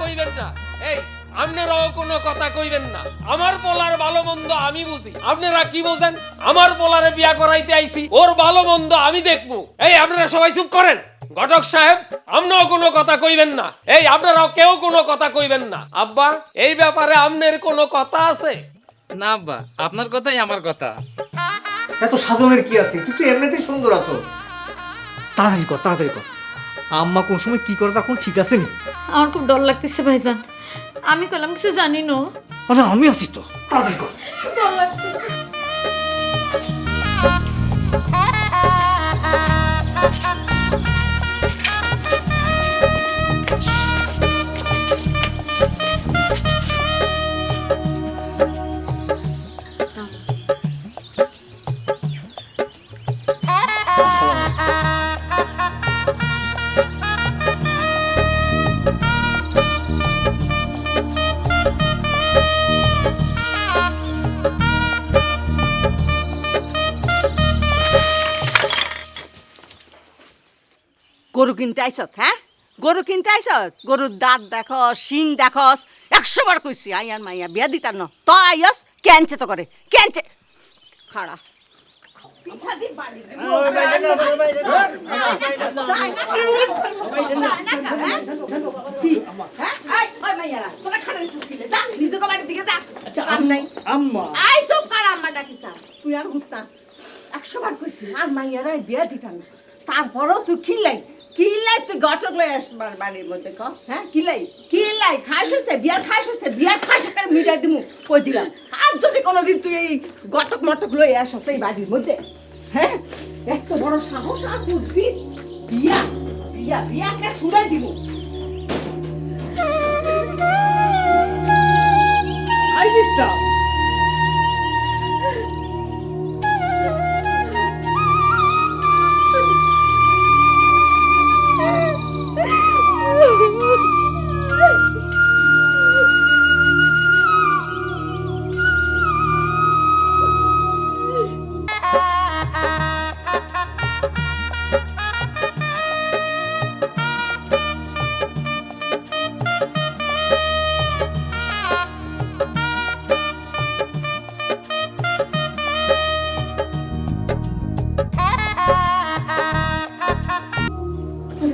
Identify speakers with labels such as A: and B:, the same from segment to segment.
A: কইবেন না। এই আপনারাও কোনো কথা কইবেন না। আমার পোলার ভালো মন্দ আমি বুঝি, আপনারা কি বোঝেন? আমার পোলারে বিয়া করাইতে আইছি, ওর ভালো মন্দ আমি দেখবো। এই আপনারা সবাই চুপ করেন। ঘটক সাহেব, আপনিও কোনো কথা কইবেন না। এই আপনারাও কেউ কোনো কথা কইবেন না। আব্বা, এই ব্যাপারে আপনার কোনো কথা আছে?
B: না আব্বা, আপনার কথাই আমার কথা।
C: এত সাজনের কি আছে? তুই তো এমনিতেই সুন্দর আছো। তাড়াতাড়ি কর, তাড়াতাড়ি কর। আম্মা কোন সময় কি করে তখন ঠিক আছে নি?
D: আমার খুব ডর লাগতেছে ভাইজান, আমি কইলাম কিছু জানি না।
C: আরে আমি আছি তো, তাড়াতাড়ি কর।
D: ডর লাগতেছে।
E: গরু কিনতে আইসত? হ্যাঁ, গরু কিনতে আইসত? গরুর দাঁত দেখস, শিং দেখস। 100 বার কইছি আইয়ার মাইয়া বিয়া দিতার ন, তো আইস কেনচে তো করে, কেনচে খাড়া তুই আর হুত্তা 100 বার কইছি আর মাইয়ারা বিয়া দিতার না, তারপরও তুই খিলাই তুই গটক লই আসবার বাড়ির মধ্যে ক। হ্যাঁ, কিলাই খাস হইছে, বিয়া খাস করে মিটাই দিমু কই দিলাম। আর যদি কোনোদিন তুই এই গটক মটক লই আসস এই বাড়ির মধ্যে, হ্যাঁ, এত বড় সাহস আর বুঝছি, বিয়াকে শুনাই দিমু।
C: আই দিতা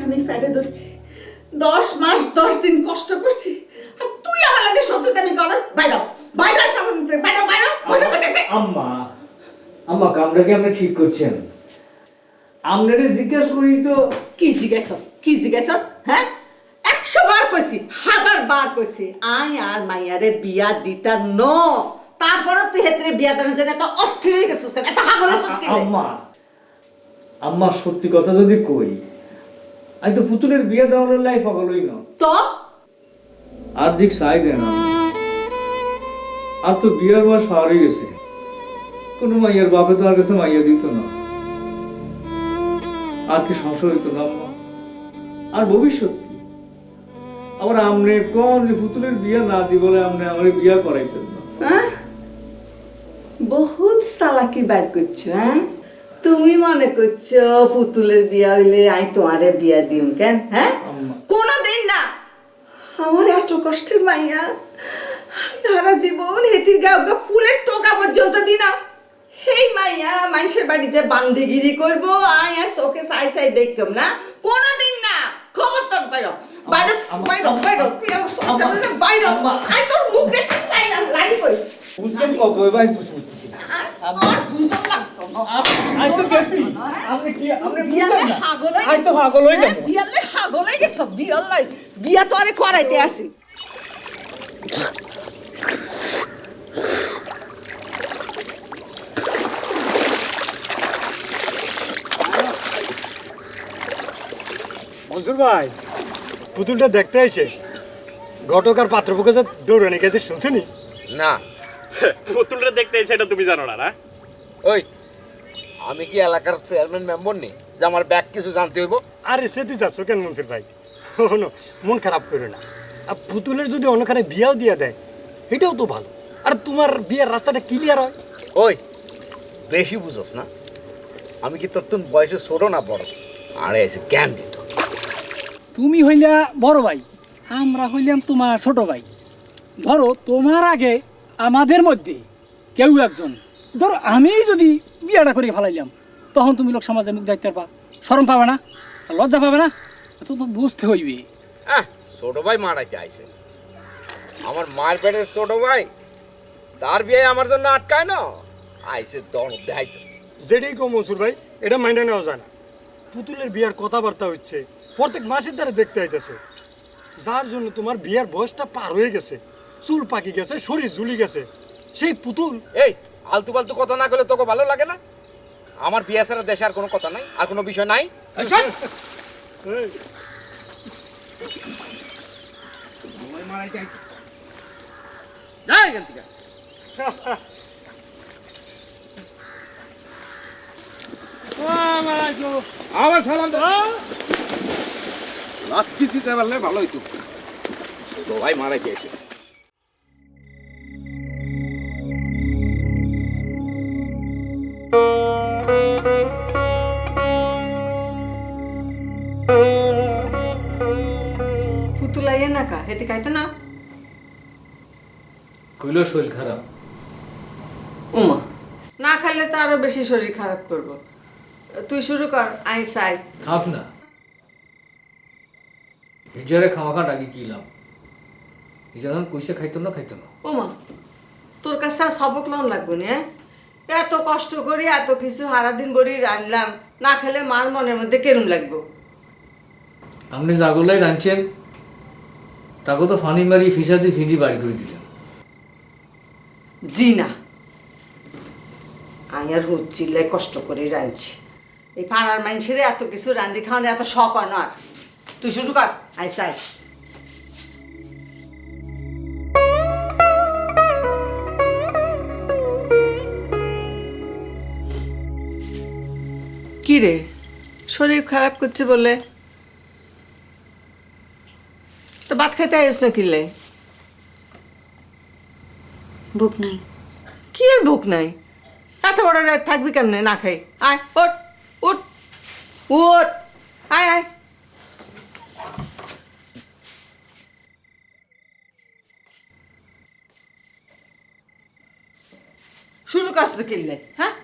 E: আমি ফেটে ধরছি, 10 মাস 10 দিন কষ্ট করছি, আর তুই আমার লাগে শত্রুতামি করস। বাইরে সামনে বাইরে কথা বলতেছে।
C: আম্মা কামটা কি আপনি ঠিক করছেন? আপনারে জিজ্ঞাসা করি তো।
E: কি জিজ্ঞাসা? হ্যাঁ, 100 বার কইছি, 1000 বার কইছি আই আর মাইয়ারে বিয়া দিতা ন, তারপর তুই হেতরে বিয়া দেওয়ার জন্য এত অস্থির হয়ে গেছিস কেন? এত হাগল হইছিস কেন?
C: আম্মা সত্যি কথা যদি কই, আমি তো পুতুলের বিয়ে দেওয়ার লাই পাগল হই না
E: তো
C: আর দিক সাই দেন না। আর তো বিয়ের বয়স হারিয়ে গেছে, কোনো মাইয়ার বাপে তো আর কাছে মাইয়া দিত না, আর কি সংসার হইতো না আম্মা? আর ভবিষ্যৎ কি? আবার আমনে কোন যে পুতুলের বিয়ে না দি বলে আমনে আমার বিয়া করাইতেন না?
E: হ্যাঁ, বহুত চালাকি বার করছো। হ্যাঁ, তুমি মনে করছো পুতুলের বিয়া হইলে আমি তোমারে বিয়া দিম কেন? হ্যাঁ, কোনদিন না। আমার এত কষ্টের মাইয়া সারা জীবন হেতির গাওগা ফুলের টোকা পর্যন্ত দিনা, এই মাইয়া মানুষের বাড়ি যে বান্দিগিরি করবো আয়া চোখে সাই দেখতাম না, কোনদিন না। খবর তোর বাইরো তুই আমার সামনে বাইরো, আমি তোর মুখ দেখতে চাই না। লাড়ি কই
C: বুঝছেন কত ভাই? বুঝছি
E: আর বুঝতে লাগতো না।
C: আমি তো গেছি, আপনি কি আপনি
E: বিয়ালে
C: বুঝলেন না?
E: হাগল হই
C: আমি তো পাগল হই যাবো।
E: বিয়ালে হাগল হই গেছ, বিয়া তো আরে করাইতে আসি।
F: মনসুর ভাই, পুতুলটা দেখতে এসে ঘটক আর পাত্রপক্ষ যে দৌড়ানি গেছে শুনছেনি?
G: না,
H: পুতুলটা দেখতে এসে এটা তুমি জানো না? না,
G: ওই আমি কি এলাকার চেয়ারম্যান মেম্বার নেই যে আমার ব্যাগ কিছু জানতে হইব?
F: আরে সে তুই যাচ্ছ কেন মনসুর ভাই? শোনো, মন খারাপ করো না। আর পুতুলের যদি অন্যখানে বিয়াও দিয়ে দেয় এটাও তো ভালো, আর তোমার বিয়ের রাস্তাটা ক্লিয়ার হয়।
G: ওই বেশি বুঝোস না, আমি কি তোর তুমি বয়সে ছোট না বড়? আরে এসে জ্ঞান দিত।
I: তুমি হইলা বড় ভাই আমরা হইলাম তোমার ছোট ভাই। ধরো তোমার আগে আমাদের মধ্যে কেউ একজন, ধরো আমি যদি বিয়াটা করে ফেলাইলাম, তখন তুমি লোক সমাজে মুখ দেখতে পারবা, শরম পাবে না, লজ্জা পাবে না? তো তো বুঝতে হইবে।
G: ছোট ভাই মারাইতে আইছে, আমার মায়ের পেটের ছোট ভাই, তার বিয়ে আমার জন্য আটকায় না, আইসে দন দেখাইতে।
F: যেটাই কো মনসুর ভাই, এটা মাইনে নেওয়া যায় না। পুতুলের বিয়ার কথাবার্তা হচ্ছে, প্রত্যেক মাসের দ্বারা দেখতে আইতেছে, যার জন্য তোমার বিয়ার বয়সটা পার হয়ে গেছে, চুল পাকি গেছে, শরীর ঝুলি গেছে। সেই পুতুল
G: এই আলতু ফালতু কথা না করলে তোকে ভালো লাগে না? আমার বিয়ে ছাড়া দেশে আর কোনো কথা নাই, আর কোনো বিষয় নাই। এই শোন।
F: এই,
G: যাই এখান থেকে। আবার সালাম দে। লাত্তি দিতে পারলে ভালো হইতো। ছোট ভাই মারা গিয়েছে।
E: পুতুল আইয়া না কা হেতে খাইতো না।
C: কইলো শরীর খারাপ।
E: উমা না খাইলে তো আরো বেশি শরীর খারাপ করবো। তুই শুরু কর, আই সাই।
C: থাক না, হিজারে খাওয়া ডাকি কি লাভ? হিজার কইসে খাইতো না।
E: ওমা তোর কাছে আর সবক লন লাগবে না। এত কষ্ট করি এত কিছু সারাদিন বড়ি রানলাম, না খেলে মার মনের মধ্যে কেরম লাগবো?
C: আপনি জাগলাই রাঁধছেন, তাকে তো ফানি মারি ফিসাদি ফিঁদি বাড়ি করে দিলেন।
E: জি না, আমি আর হুচ্ছিল্লাই কষ্ট করে রাঁধছি। এই পাড়ার মানুষের এত কিছু রান্ধি খাওয়ানো এত শখ হয় না। তুই শুরু কর, আই চাই। কি রে, শরীর খারাপ করছে বলে তো ভাত খাইতে আইস না? কিনলে
D: ভুক নাই।
E: কি আর ভুক নাই? এত বড় রাত থাকবি কেমনে না খাই? আয় ওঠ উঠ উঠ, আয় আয়। শুরু কাজ তো কিনলে, হ্যাঁ?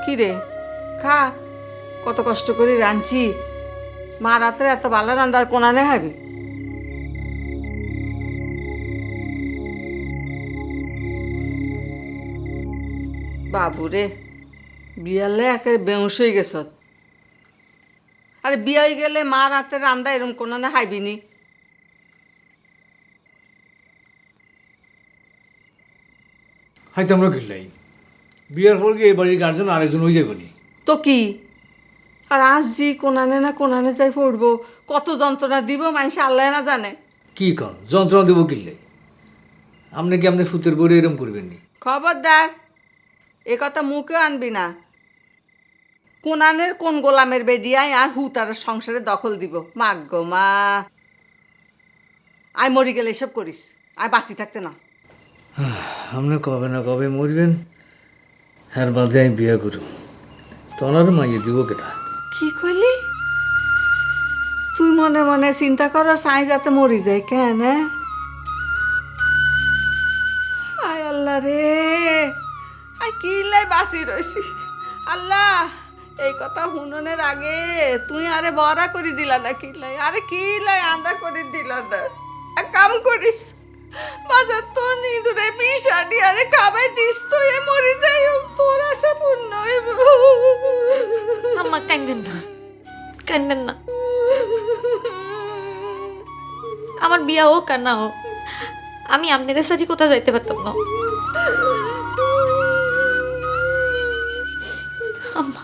E: কিরে খা, কত কষ্ট করে রাঁধছি। মা রাত্রে এত ভালো রান্দার কোনানে হাবি। বাবুরে বিয়ালে একেবারে বেউস হয়ে গেছ। আরে বিয়া হয়ে গেলে মা রাতে রান্দা এরম কোনানে হাইবিনি।
C: হয়তো আমরা গিল্লাই বিয়ার পর গিয়ে বাড়ির গার্জেন আরেকজন হয়ে যাবেনি
E: তো কি আর আজ জি কোনানে না কোনানে যাই পড়বো, কত যন্ত্রণা দিব মানুষ আল্লাহ না জানে।
C: কি কন যন্ত্রণা দেবো কিল্লাই? আপনি কি আপনি ফুতের বড়ি এরম করবেন নি?
E: খবরদার এ কথা মুখে আনবি না। কোনানের কোন গোলামের বেডিয়ায় আর হু তার সংসারে দখল দিব? মা গো মা, আয় মরি গেলে এসব করিস, আয় বাঁচি থাকতে না।
C: আপনি কবে না কবে মরবেন, হ্যার বাদে আমি বিয়া করুন, তোনার মাইয়ে দিব কেটা?
E: কি কইলি তুই? মনে মনে চিন্তা করো সাই যাতে মরি যায় কেন? আয় আল্লাহ রে, আয় কি লাই বাঁচি রয়েছি। আল্লাহ এই কথা শুননের আগে তুই আরে বড়া করে দিলা না? কি লাই আরে কি লাই আন্দা করে দিলা না? এক কাম করিস, বাজার তো নিদুরে বিষানি আরে খাবাই দিস তো, এ মরি যাই তোর আশা পূর্ণ হইব।
D: আম্মা কান্দেন না, কান্দেন না। আমার বিয়া হোক আর না হোক, আমি আপনাদের সাথে কোথাও যাইতে পারতাম না। আম্মা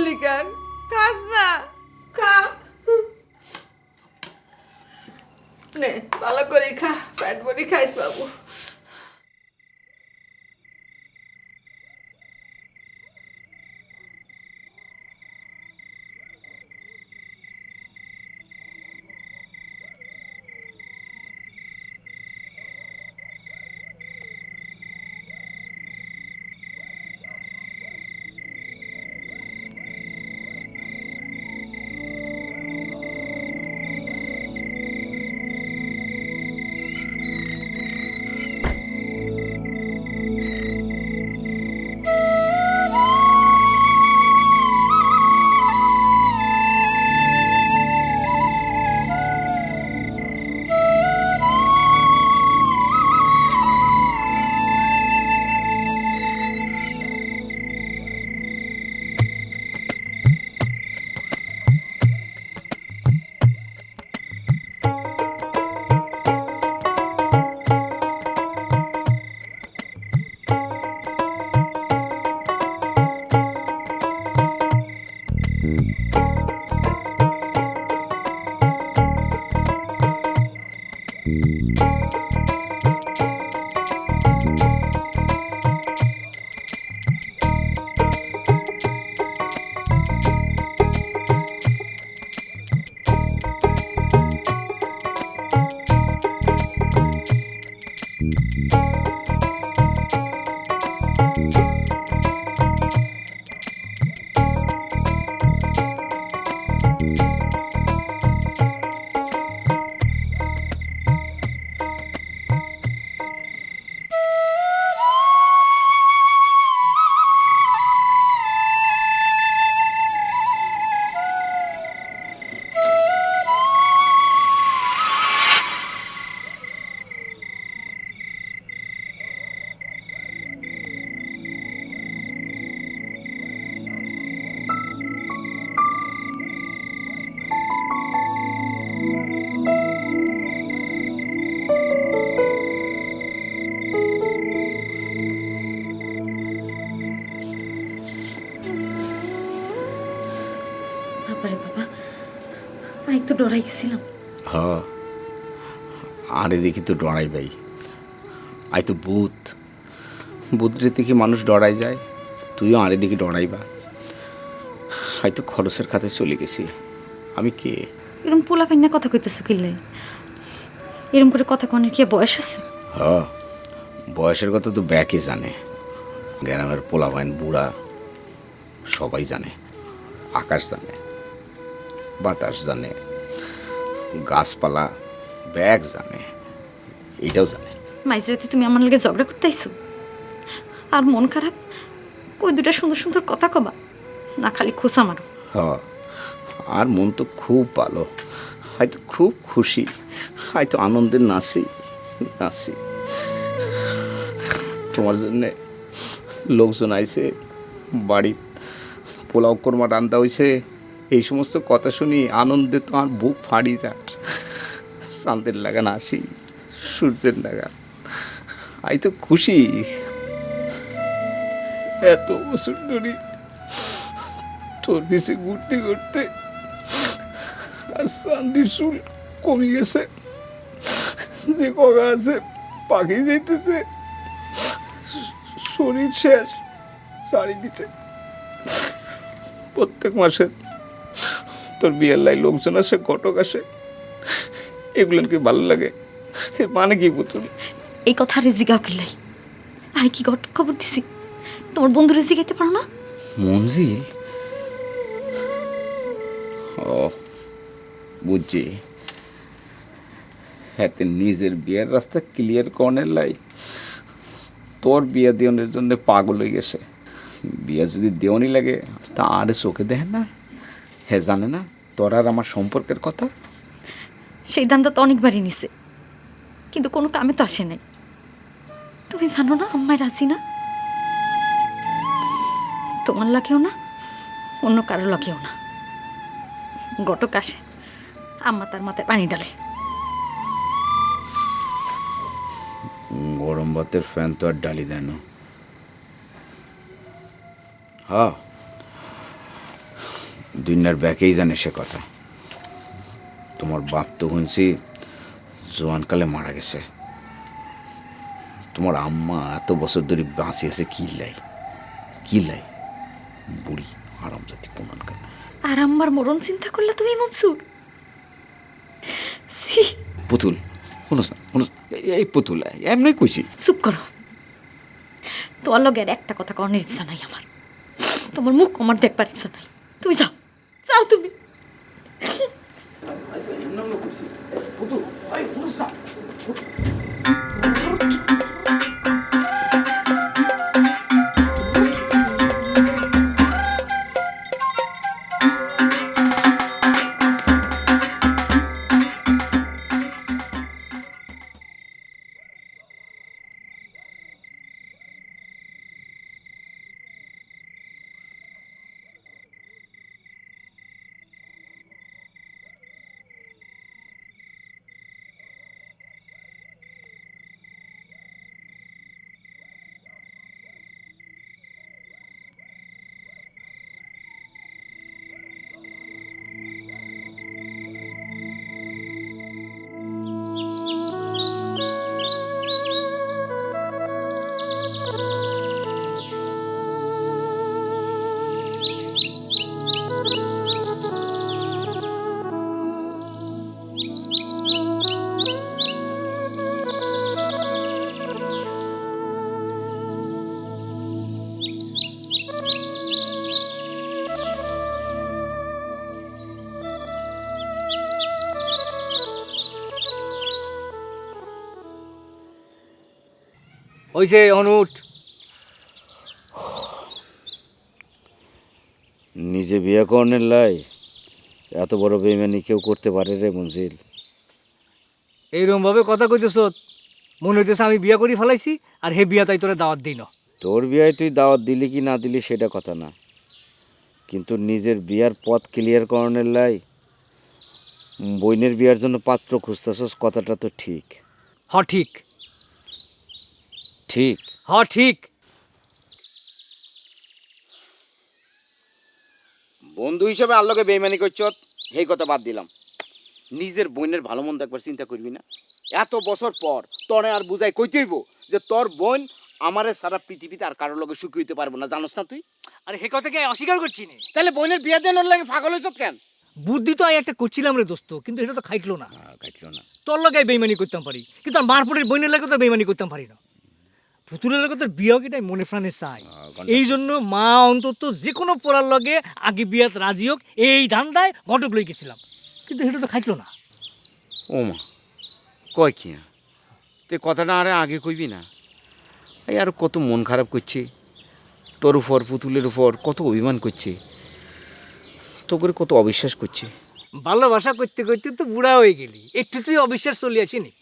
E: লিগা খাস না খা নে ভালো করে খা পেট ভরে খাইস বাবু
D: বাবারে বাবা আমি তো ডরাই গেছিলাম।
J: হ আরে দেখি তো ডরাই ভাই, আই তো ভূত, ভূতরে দেখি মানুষ ডরাই যায়, তুইও আরে দেখি ডরাইবা। আই তো খরচের খাতে চলে গেছি, আমি কে?
D: এরকম পোলা পাইনা কথা কইতেছো কিল্লে? এরকম করে কথা কনের কি বয়স আছে?
J: হ বয়সের কথা তো ব্যাকে জানে, গ্রামের পোলা পাইন বুড়া সবাই জানে। আকাশ জানে, বাতাস জানে, গাছপালা ব্যাগ জানে, এইটাও জানে।
D: মাইজরাতে তুমি আমার লগে ঝগড়া করতে আইছো আর মন খারাপ, কই দুটা সুন্দর সুন্দর কথা কবা না খালি খোঁচা মারো?
J: হ আর মন তো খুব ভালো, হয়তো খুব খুশি, হয়তো আনন্দের নাচি নাচি। তোমার জন্যে লোকজন আইছে, বাড়ি পোলাও কোরমা রান্না হয়েছে, এই সমস্ত কথা শুনি আনন্দে তো আমার বুক ফাড়ি যাট। চাঁদের লাগান আসি, সূর্যের লাগান, আই তো খুশি। এত বছর ধরে তোর পিছে ঘুরতে ঘুরতে আর চান্দির চুল কমে গেছে, যে কগা আছে পাখি যাইতেছে, শরীর শেষ শাড়ি দিচ্ছে। প্রত্যেক মাসে তোর বিয়ের লাই লোকজন আসে, ঘটক আসে, এগুলো কি ভালো লাগে? এর মানে কি পুতুল?
D: এই কথা রেজিগাও কিল্লাই, আই কি ঘট খবর দিছি? তোমার বন্ধু রেজিগাইতে পারো না?
J: মঞ্জিল, ও বুঝছি, হ্যাঁ নিজের বিয়ের রাস্তা ক্লিয়ার কর্নের লাই তোর বিয়ে দেওয়ানোর জন্য পাগল হয়ে গেছে। বিয়ে যদি দেওয়ানি লাগে তা আর চোখে দেখে না, হ্যাঁ জানে না তোর আর আমার সম্পর্কের কথা।
D: সেই দান্দা তো অনেকবারই নিছে, কিন্তু কোনো কামে তো আসে নাই। তুমি জানো না আম্মায় রাজি না, তোমার লাগেও না, অন্য কারো লাগেও না। ঘটক আসে, আম্মা তার মাথায় পানি ডালে।
J: গরম ভাতের ফ্যান তো আর ডালি দেয় না। হ্যাঁ দুনিয়ার ব্যাকেই জানে সে কথা। তোমার বাপ তো শুনছি জোয়ানকালে মারা গেছে। তোমার আম্মা এত বছর ধরে বাঁচি আছে কি লাই বুড়ি আরামজাতি প্রমাণকার।
D: আর আমার মরণ চিন্তা করলে তুমি মনসুর? ছি,
J: পুতুল শুনোস না, এই পুতুল এমনি কইছি।
D: চুপ করো। তোমার লগে আর একটা কথা করার ইচ্ছা নাই আমার। তোমার মুখ আমার দেখবার ইচ্ছা নাই। তুমি যাও, যাও তুমি।
I: ওই যে অনুট,
J: নিজে বিয়ে করনের লাই এত বড় বেইমানি কেউ করতে পারে রে মঞ্জিল?
I: এইরকম ভাবে কথা কইতেছ, মনে হইতেছে আমি বিয়া করি ফেলাইছি আর হে বিয়া তাই তোরে দাওয়াত দিই না।
J: তোর বিয়ায় তুই দাওয়াত দিলি কি না দিলি সেটা কথা না, কিন্তু নিজের বিয়ার পথ ক্লিয়ার করনের লাই বইনের বিয়ার জন্য পাত্র খুঁজতেছস, কথাটা তো ঠিক।
I: হ ঠিক,
J: ঠিক
I: হ ঠিক।
J: বন্ধু হিসেবে আল্লাহকে বেইমানি করছ, এই কথা বাদ দিলাম। নিজের বোনের ভালো মন্দ একবার চিন্তা করবি না? এত বছর পর তরে আর বুঝাই কইতে হইব যে তোর বোন আমারে সারা পৃথিবীতে আর কারোর লগে সুখী হইতে পারবো না, জানোস না তুই?
I: আরে হে কথাকে অস্বীকার করছি না।
J: তাহলে বোনের বিয়ে দেন ওর লাগে পাগল হইছ কেন?
I: বুদ্ধি তো আমি একটা করছিলাম রে দোস্ত, কিন্তু এটা তো খাইটলো না।
J: কাটলো না।
I: তোর লগে বেইমানি করতাম পারি, কিন্তু আর মারপুরের বইনের লাগে তো বেইমানি করতাম পারি না। পুতুলের লগে তোর বিয়াও কিটাই মনে প্রাণে চাই। এই জন্য মা অন্তত যে কোনো পড়ার লগে আগে বিয়াত রাজি হোক এই ধান্দায় ঘটক লই গেছিলাম, কিন্তু এটা তো খাইটলো না।
J: ও মা কয় কি তুই কথাটা আরে আগে কইবি না? এই আর কত মন খারাপ করছে তোর উপর, পুতুলের উপর কত অভিমান করছে, তো করে কত অবিশ্বাস করছে।
I: ভালোবাসা করতে করতে তো বুড়া হয়ে গেলি, একটু তুই অবিশ্বাস চলিয়াছি নি।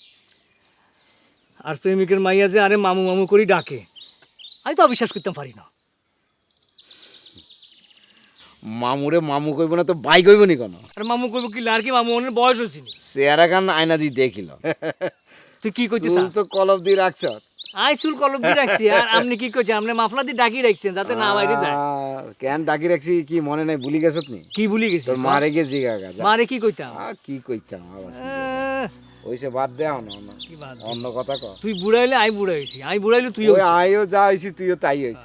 I: আর প্রেমিকের মাইয়া যে আরে মামু মামু করি ডাকে, আমি তো অবিশ্বাস করতাম পারি না।
J: মামুরে মামু কইব না তো ভাই কইব নি কেন?
I: আর মামু কইব কি আর কি, মামু অনেক বয়স হয়েছি নি।
J: চেহারা কান আয়না দিয়ে দেখিল।
I: তুই কি কইছিস?
J: তো কলব দিয়ে রাখছ।
I: আই চুল কলম দিয়ে রাখছি, আর আপনি কি কইছেন? আপনি মাফলা দিয়ে ডাকি রাখছেন যাতে না বাইরে যায়।
J: কেন ডাকি রাখছি কি মনে নাই? ভুলি গেছ নি?
I: কি ভুলি গেছি?
J: তোর মারে গে জিগাগা।
I: মারে কি কইতাম?
J: কি কইতাম আবার? ওইসে বাদ দেও না, অন্য কথা ক।
I: তুই বুড়াইলে আই বুড়া হইছি, আই বুড়াইলে তুইও
J: ওই আইও যা হইছি তুইও তাই হইছ।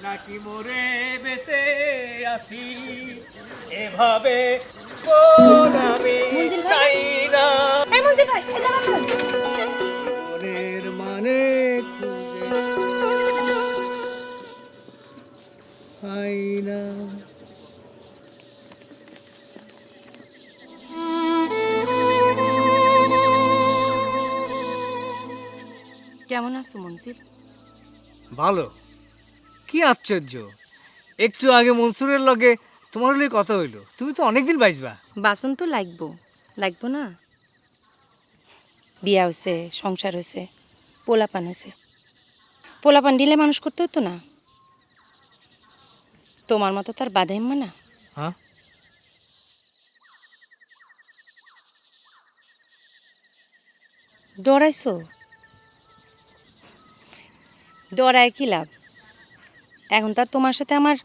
I: নাকি মোরে বেঁচে আসি এভাবে কোন আমি চাই না। মনের মানে পাই না।
K: কেমন আছো মনসুর?
I: ভালো। কি আশ্চর্য, একটু আগে মনসুরের লগে তোমার লগে কথা হইলো, তুমি তো অনেকদিন বাইসবা।
K: বাসন তো লাগবো না? বিয়া হয়েছে, সংসার হয়েছে, পোলাপান হয়েছে। পোলাপান দিলে মানুষ করতে হতো না? তোমার মতো তার বাধা হিম্মা না।
I: হ্যাঁ
K: ডরাইছো? ডরায় কি লাভ? এখন তো আর তোমার সাথে আমার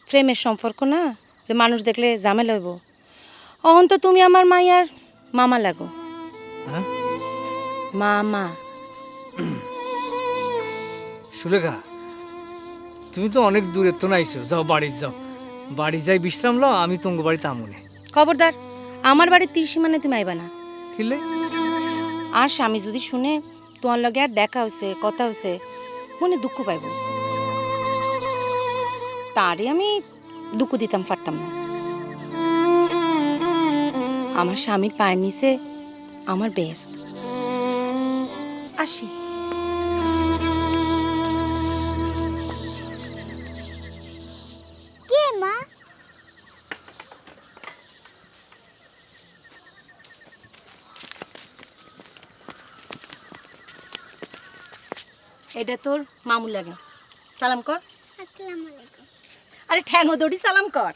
K: প্রেমের সম্পর্ক না যে মানুষ দেখলে ঝামেলা হইব। অহন তো তুমি আমার মাইয়ার মামা লাগো।
I: হ্যাঁ?
K: মামা।
I: সুলেখা, তুমি তো অনেক দূরে তো নাইছো, যাও বাড়ি যাও, বাড়ি যাই বিশ্রাম লও, আমি তোমার বাড়িতে আমনে।
K: খবরদার, আমার বাড়ির ত্রিসীমানে তুমি আইবা না।
I: কিলে?
K: আর স্বামী যদি শুনে তোমার লগে আর দেখা হয়েছে, কথা হয়েছে, মনে দুঃখ পাইব। তারে আমি দুঃখ দিতাম পারতাম না। আমার স্বামীর পায়ের নিচে আমার বেস্ট। আসি।
L: কে মা?
K: এটা তোর মামু লাগে। সালাম কর।
L: আসসালামু আলাইকুম।
K: আরে ঠ্যাঙ্গো দড়ি সালাম কর।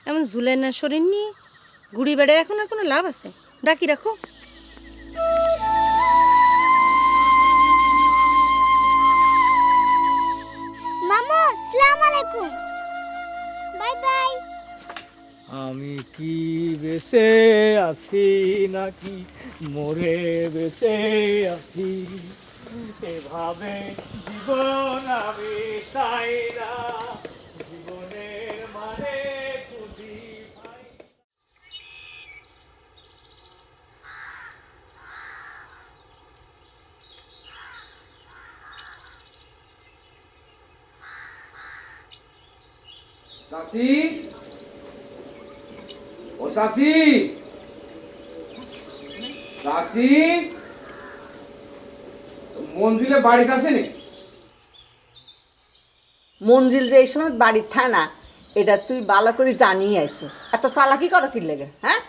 K: এমন ঝুলের না শরীর নিয়ে ঘুড়ি বেড়ে এখন আর কোনো লাভ আছে? ডাকি রাখো।
L: মামু আসসালামু আলাইকুম। Bye bye.
I: আমি কি বেঁচে আছি নাকি মরে বেঁচে আছি, এভাবে জীবন আমি চাই না, জীবনের মানে খুঁজি পাই।
J: চাচি, ও চাচি, চাচি, মঞ্জিলে বাড়িতে আছে নি?
E: মঞ্জিল যে এই সময় বাড়ির থাকে না, এটা তুই বালা করে জানিয়ে আইসো। এত চালাকি করো কি লেগে? হ্যাঁ,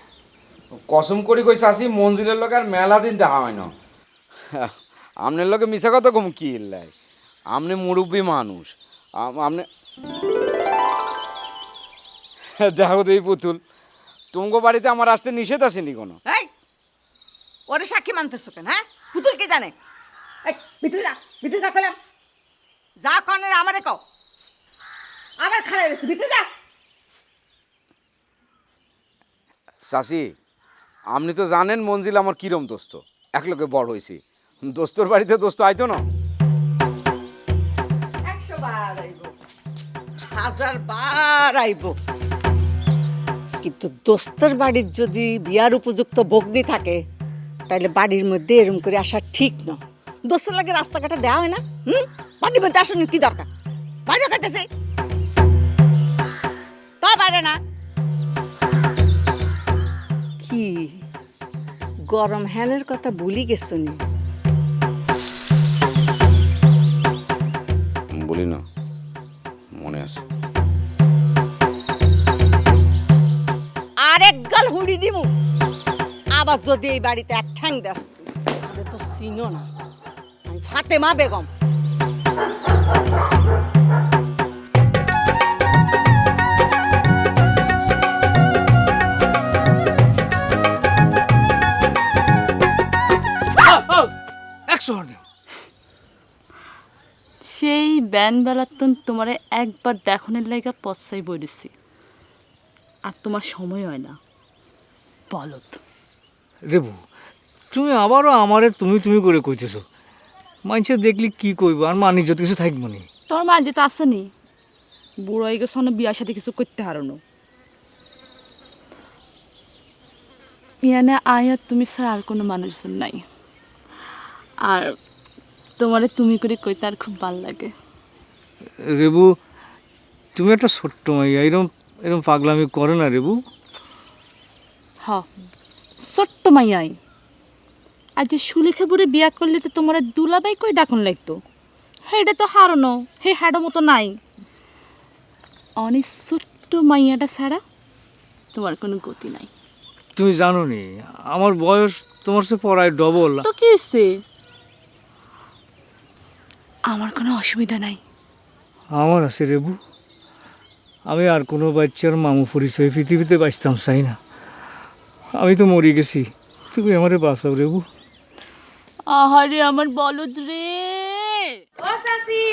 G: কসম করি কই চাষি, মঞ্জিলের লোক আর মেলা দিন দেখা হয় না। আমনের লোকে মিশা কথা কম কি লাই, আমনে মুরব্বী মানুষ, আমনে দেখো তো এই পুতুল, তোমাকে বাড়িতে আমার আসতে নিষেধ আসেনি কোনো।
E: এই ওরে সাক্ষী মানতেছো কেন? হ্যাঁ, পুতুল কে জানে? এই ভিতরে যা, ভিতরে যা কইলাম। যা কনের আমারে কও। আবার খারাপ হয়েছে, ভিতরে যা।
G: চাষি, আপনি তো জানেন মঞ্জিল আমার কিরম দোস্ত, এক লোকে বড় হয়েছি, দোস্তর বাড়িতে দোস্ত আইতো না।
E: 100 বার আইব, 1000 বার আইব, কিন্তু দোস্তের বাড়ির যদি বিয়ার উপযুক্ত বগ্নি থাকে তাহলে বাড়ির মধ্যে এরম করে আসা ঠিক না। দোস্তের লাগে রাস্তাঘাটে দেওয়া হয় না? বাড়ির মধ্যে আসানোর কি দরকার? বাইরে খাইতেছে তা বাইরে না। কি গরম হ্যানের কথা ভুলি গেছো নি?
G: বলি না, মনে আছে।
E: আরেক গাল হুড়ি দিমু, আবার যদি এই বাড়িতে এক ঠ্যাং দেস, তাহলে তো চিনো না, আমি ফাতেমা বেগম।
M: সেই ব্যানবেলাতন তোমারে একবার দেখনের লাইগা পচ্ছাই বইরেছি, আর তোমার সময় হয় না। বলত
I: রেবু, তুমি আবারও আমারে তুমি তুমি করে কইতেছো, মানুষে দেখলি কি কইব, আর মানি যত কিছু থাকবো নি।
M: তোমার মা যেটা আসেনি, বুড়ো হয়ে গেছো না, বিয়ার সাথে কিছু করতে হারানো। ইয়ানে আয়াত তুমি ছাড়া আর কোনো মানুষজন নাই, আর তোমারে তুমি করে কইতে আর খুব ভাল লাগে।
I: রেবু, তুমি একটা ছোট্ট মাইয়া, এরম এরম পাগলামি করে না রেবু।
M: হ, ছোট্ট মাইয়াই। আর যে সুলেখা বুড়ে বিয়া করলে তো তোমার দুলাবাই কই ডাকন লাগতো, হেটা তো হারানো, হে হাড়ো মতো নাই। অনেক ছোট্ট মাইয়াটা ছাড়া তোমার কোনো গতি নাই।
I: তুমি জানো নি আমার বয়স তোমার সে পড়ায় ডবল।
M: তো কি হয়েছে? আমার কোনো অসুবিধা নাই,
C: আমার আছে রেবু। আমি আর কোনো বাচ্চার মামু পরিচয় পৃথিবীতে বাঁচতাম চাই না। আমি তো মরে গেছি, তুমি আমারে বাঁচাও রেবু।
M: আহারে আমার বলদ রে।
K: ও সাসি,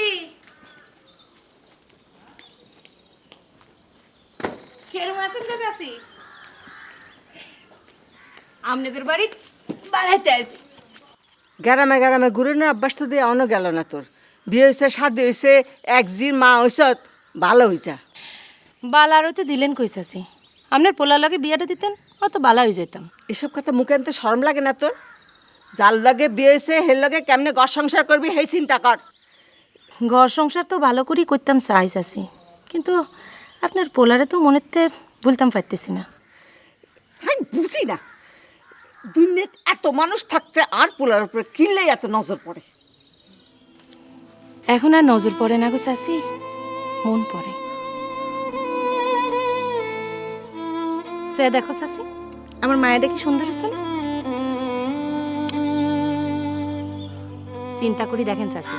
K: কেরম আছেন গো সাসি? আপনাদের বাড়ি বাড়াইতে আছি।
E: গ্রামে গ্রামে ঘুরে না অভ্যাস তো দিয়ে অন্য গেল না তোর। বিয়ে হয়েছে, শাদি হয়েছে, এক জির মা হয়েছ, ভালো হয়েছে।
K: বালারও তো দিলেন কই সাসি? আপনার পোলার লাগে বিয়াটা দিতেন, অত বালা হয়ে যেতাম।
E: এসব কথা মুখে আনতে শরম লাগে না তোর? যার লগে বিয়ে হয়েছে হের লগে কেমনে ঘর সংসার করবি সেই চিন্তা কর।
K: ঘর সংসার তো ভালো করেই করতাম চাই চাষি, কিন্তু আপনার পোলারে তো মনেতে ভুলতাম পারতেছি না।
E: হ্যাঁ বুঝি না, দুনিয়াত এত মানুষ থাকতে আর পোলার উপরে কিনলেই এত নজর পড়ে।
K: এখন আর নজর পড়ে না গো চাষি, মন পড়ে। সে দেখো চাষি, আমার মায়েরা কি সুন্দর আছে না? চিন্তা করি দেখেন চাষি,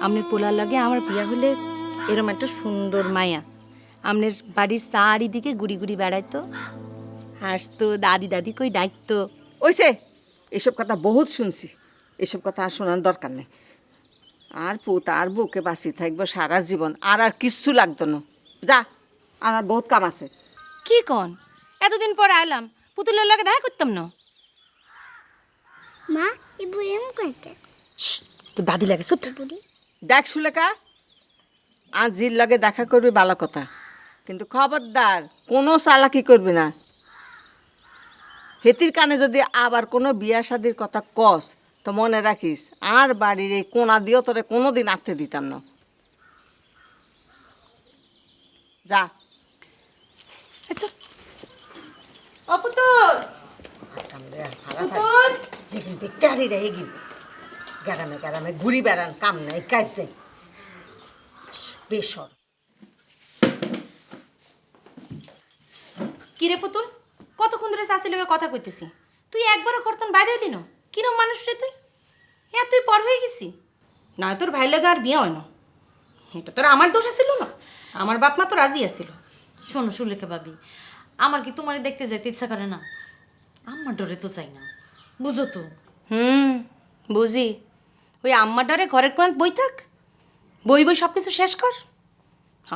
K: আপনার পোলার লাগে আমার বিয়া হলে এরম একটা সুন্দর মায়া আপনার বাড়ির চারিদিকে গুড়ি গুড়ি বেড়াইতো, হাসতো, দাদি দাদি কই ডাকতো।
E: ওইসে এসব কথা বহুত শুনছি, এসব কথা আর শোনার দরকার নেই। আর পুত আর বউকে বাঁচি থাকবো সারা জীবন, আর আর কিচ্ছু লাগতো না। যা, আমার বহুত কাম আছে।
K: কি কন, এতদিন পর আইলাম, পুতুলের লাগে দেখা করতাম না।
L: মা এই বইম কইতে
K: তো দাদি লাগে সব
E: দেখ সুলেখা, আজ জির লগে দেখা করবি ভালো কথা, কিন্তু খবরদার কোনো চালাকি করবি না। হেতির কানে যদি আবার কোনো বিয়া শাদির কথা কস তো মনে রাখিস আর বাড়ির এই কোনা দিয়েও তোরে কোনোদিন আঁকতে দিতাম না। যা।
K: আচ্ছা ও পুতুল, পুতুল
E: যেদিন দেখতে হারিয়ে রে এগিয়ে গ্রামে গ্রামে ঘুরি বেড়ান, কাম নাই কাজ নেই, বেসর।
K: কিরে পুতুল, কতক্ষণ ধরে শাস্তির লোকে কথা কইতেছি, তুই একবারও করতেন বাইরে এলি না? কিরম মানুষ রে তুই, তুই পর হয়ে গেছি না? তোর ভাই লাগে আর বিয়ে হয় না, এটা তোর আমার দোষ ছিল না? আমার বাপ মা তো রাজি আছিল।
M: শোনো সুলেখা ভাবি, আমার কি তোমারে দেখতে যেতে ইচ্ছা করে না? আমার ডরে তো চাই না, বুঝো তো।
K: বুঝি, ওই আম্মার ডরে ঘরের কোন বই থাক, বই বই সব কিছু শেষ কর।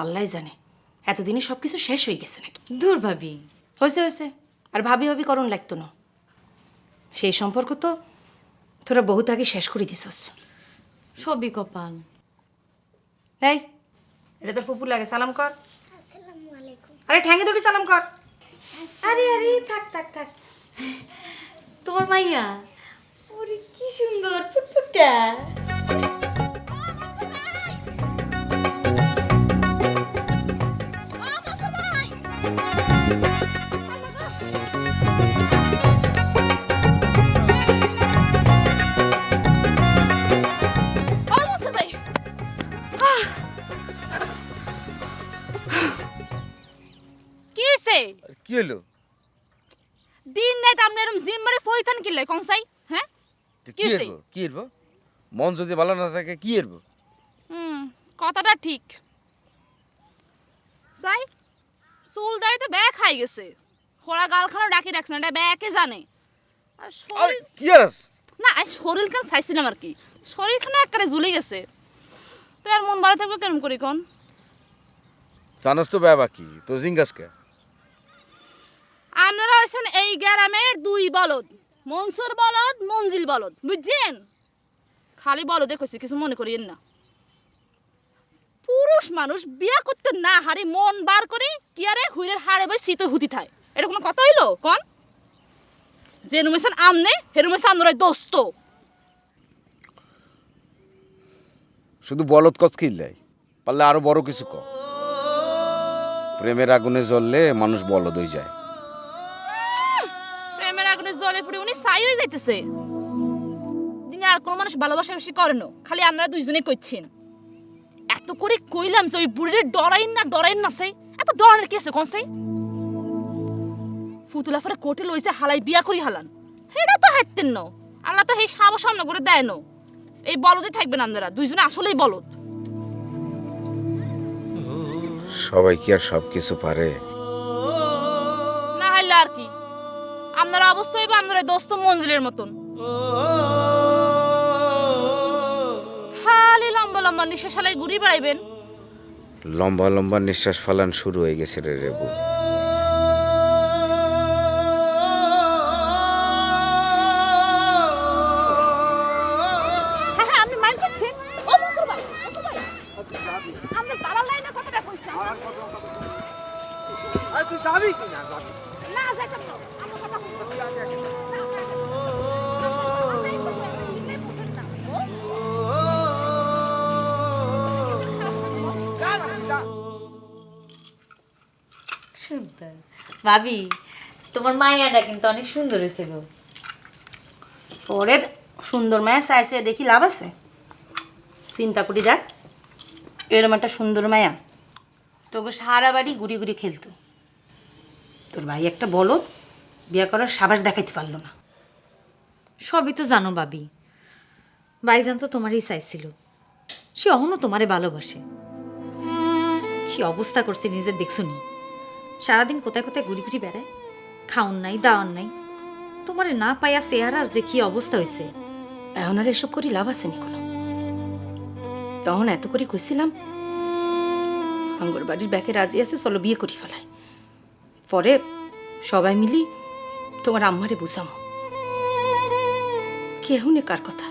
K: আল্লাহ জানে এতদিনে সব কিছু শেষ হয়ে গেছে নাকি।
M: দূর ভাবি,
K: হয়েছে হয়েছে, আর ভাবি ভাবি করণ লাগতো না। সেই সম্পর্ক তো তোরা বহুত আগে শেষ করে দিছস।
M: সবই কপাল।
K: এই, এটা তোর ফুপুর লাগে, সালাম কর।
L: আসসালামু আলাইকুম।
K: আরে ঠ্যাঙ্গে ধরে সালাম কর।
M: আরে আরে থাক থাক থাক, তোমার মাইয়া ওরে কি সুন্দর ফুটফুটটা। কি হইছে?
G: কি হলো?
M: দিন রাত আপনি এরকম জিম মারে ফরিথান কিনলে কংসাই, হ্যাঁ?
G: কি হইব? কি হইব? মন যদি ভালো না থাকে কি হইব?
M: কথাটা ঠিক। সাই চুল দাড়িতে ব্যাগ খাই গেছে, খোড়া গালখানো ডাকি রাখছে না, এটা ব্যাগে জানে। আর শরীর
G: কি আস?
M: না, শরীর খান চাইছিলাম আর কি, শরীরখানে একেবারে ঝুলে গেছে। তো আর মন ভালো থাকবে কেরম করি কোন?
G: জানোস তো বাবা কি তো জিঙ্গাসকে?
M: আপনারা হয়েছেন এই গ্রামের দুই বলদ, মনসুর বলদ, মঞ্জিল বলদ, বুঝছেন? খালি বলদে কইছি, কিছু মনে করিয়েন না। পুরুষ মানুষ বিয়া করতে না হারি মন বার করে কি আরে হুইরের হাড়ে বই শীতে হুতি থায়, এটা কোনো কথা হইলো কোন? যে রুমেছেন আমনে হে রুমেছে আপনারা দোস্ত।
G: শুধু বলদ কচ কিল্লাই, পারলে আরো বড় কিছু ক। প্রেমের আগুনে জ্বললে মানুষ বলদ হয়ে যায়।
M: প্রেমের আগুনে জ্বলে পুড়ে উনি ছাই হয়ে যাইতেছে। দিনে আর কোনো মানুষ ভালোবাসা বেশি করে না, খালি আপনারা দুইজনে কইছেন। এত করে কইলাম যে ওই বুড়িরে ডরাইন না সেই, এত ডরানোর কি আছে কোন সেই? ফুতুলা ফরে কোটে লইছে হালাই বিয়া করি হালান, হেডা তো হাইতেন না। আল্লাহ তো সেই সাব সামনে করে দেয় না। এই বলদে থাকবেন আপনারা দুইজনে, আসলেই বলদ।
G: সবাই কি আর সব কিছু পারে?
M: না হইলে আর কি, আপনারা অবশ্যই বা আপনারা দোস্ত মঞ্জিলের মতন খালি লম্বা লম্বা নিঃশ্বাস হালাই ঘুরি বেড়াইবেন।
G: লম্বা লম্বা নিঃশ্বাস ফালান শুরু হয়ে গেছে রে রেবু।
M: হ্যাঁ হ্যাঁ, আপনি মাইন্ড করছেন? ও মনসুর ভাই, মনসুর ভাই, আপনি পাড়ার লাইনে কথাটা কইছেন।
G: আরে তুই যাবি কি না যাবি?
M: না যাইতাম না, আমার কথা কইছেন।
N: সুন্দর ভাবি, তোমার মায়াটা কিন্তু অনেক সুন্দর হয়েছে গো।
K: পরের সুন্দর মায়া চাইছে দেখি লাভ আছে? চিন্তা করি দেখ, এরম একটা সুন্দর মায়া তোকে সারা বাড়ি ঘুরি ঘুরি খেলতো, তোর ভাই একটা বলো বিয়ে করার সাবাস দেখাইতে পারলো না।
N: সবই তো জানো ভাবি, ভাইজান তো তোমারই চাইছিল, সে অহনো তোমারে ভালোবাসে। কি অবস্থা করছে নিজের দেখছুনি, সারাদিন কোথায় কোথায় ঘুরি ঘুরি বেড়ায়, খাওন নাই দাওয়ান নাই, তোমারে না পাইয়া চেহারার যে কি অবস্থা হয়েছে।
K: এখন আর এসব করি লাভ আছে নি কোনো? তখন এত করে কইছিলাম আঙ্গুর বাড়ির ব্যাকে রাজি আছে, চলো বিয়ে করি ফেলায়। পরে সবাই মিলি তোমার আম্মারে বুঝামো, কেহ নে কার কথা,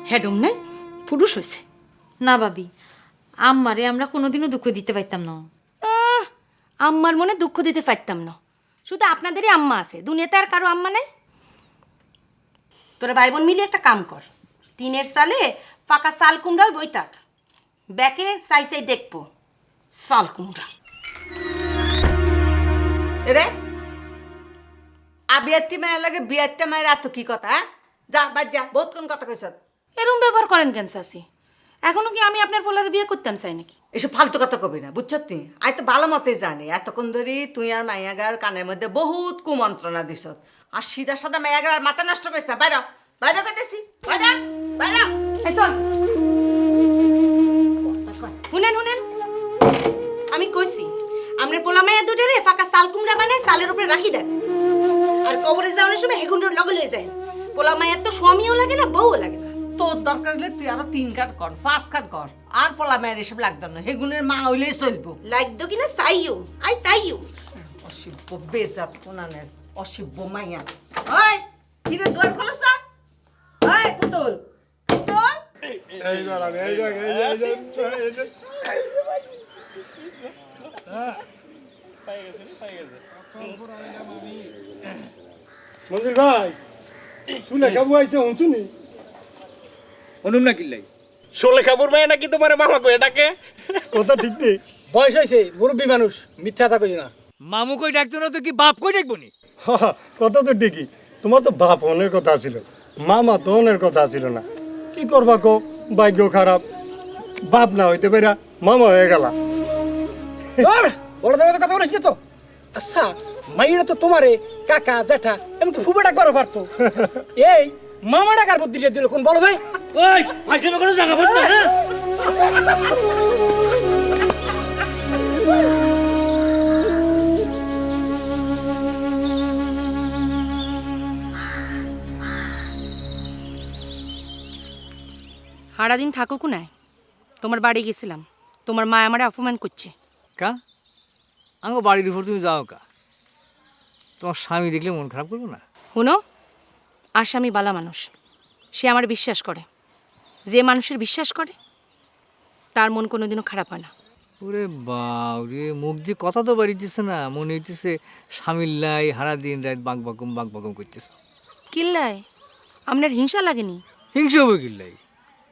K: হ্যাডম নাই পুরুষ হয়েছে।
N: না ভাবি, আম্মারে আমরা কোনোদিনও দুঃখ দিতে পারতাম না।
K: আম্মার মনে দুঃখ দিতে পারতাম না, শুধু আপনাদেরই আম্মা আছে, দুনিয়াতে আর কারো আম্মা নাই। তোরা ভাই বোন মিলে একটা কাম কর, টিনের সালে পাকা সাল কুমড়ায় বই থাক, ব্যাকে চাই চাই দেখবো সাল কুমড়া।
E: রে আবিয়াতি মায়ের লাগে বিয়াতে মায়ের এত কি কথা? যা বাদ যা, বহুত কোন কথা কইছ।
K: এরম ব্যবহার করেন কেন চাচি? এখনো কি আমি আপনার পোলার বিয়ে করতাম চাই নাকি?
E: এসব ফালতু কথা কবি না, বুঝছত নি? আই তো ভালো মতে জানি এতক্ষণ ধরে তুই আর মাইয়াগার কানের মধ্যে বহুত কুমন্ত্রণা দিছ, আর সিধা সাদা মাইয়াগার আর মাথা নষ্ট করিস না। বাইরা বাইরা করতেছি, বাইরা বাইরা। এই চল।
K: শুনেন শুনেন, আমি কইছি আপনার পোলা মাইয়া দুটারে ফাঁকা সাল কুমড়া বানায় সালের উপরে রাখি দেন, আর কবরে যাওয়ানোর সময় হেগুন্ডর লগে লয়ে যায়। পোলা মায়ের তো স্বামীও লাগে না, বউও লাগে না।
E: তোর দরকার হলে তুই আরো 3 কাট কর, 5 কাট কর, আর পোলা মায়ের এসব লাগতো না, হেগুনের মা হইলেই চলবো।
K: লাগতো কিনা চাইও, আই চাইও।
E: অসিব্য বেজাত কোনানের, অসিব্য মাইয়া। ওই কিরে দোয়ার খোলস না? ওই পুতুল পুতুল,
F: এই বাবা এই দেখ এই দেখ মঞ্জুর ভাই শুনে কাবু আইছে শুনি
I: অনুম না কিল্লাই
H: শোলে খাবুর মায়া নাকি তোমার মামা কয়ে ডাকে?
F: কথা ঠিক নেই।
I: বয়স হয়েছে, মুরব্বী মানুষ, মিথ্যা কথা কই না।
C: মামু কই ডাকতো না তো কি বাপ কই ডাকবো নি?
F: কথা তো ঠিকই, তোমার তো বাপ হনের কথা ছিল, মামা তো হনের কথা ছিল না। কি করবা কো, ভাগ্য খারাপ, বাপ না হইতে পারা মামা হয়ে গেলা।
I: বড় দাদা কথা বলিস তো। আচ্ছা মাইরা তো তোমারে কাকা জ্যাঠা এমনকি ফুবে ডাকবারও পারতো, এই মামা ডাকার বুদ্ধি দিল কোন বলো ভাই? ওই ফাইসে করে জায়গা পাচ্ছ না।
K: সারাদিন থাকো কোনায়? তোমার বাড়ি গেছিলাম, তোমার মা আমারে অপমান করছে।
C: কা আঙ্গো বাড়ির উপর তুমি যাও কা? তোমার স্বামী দেখলে মন খারাপ করবো না?
K: শুনো, আসামি বালা মানুষ, সে আমার বিশ্বাস করে, যে মানুষের বিশ্বাস করে তার মন কোনোদিনও খারাপ হয় না।
C: ওরে বাউরে, মুখ দিয়ে কথা তো বাড়িতেছে না, মনে হইতেছে স্বামীর লাই হারা দিন রাত বাঁক বাঁকুম করতেছে।
K: কিল্লায় আপনার হিংসা লাগেনি?
C: হিংসা হবে কিল্লাই,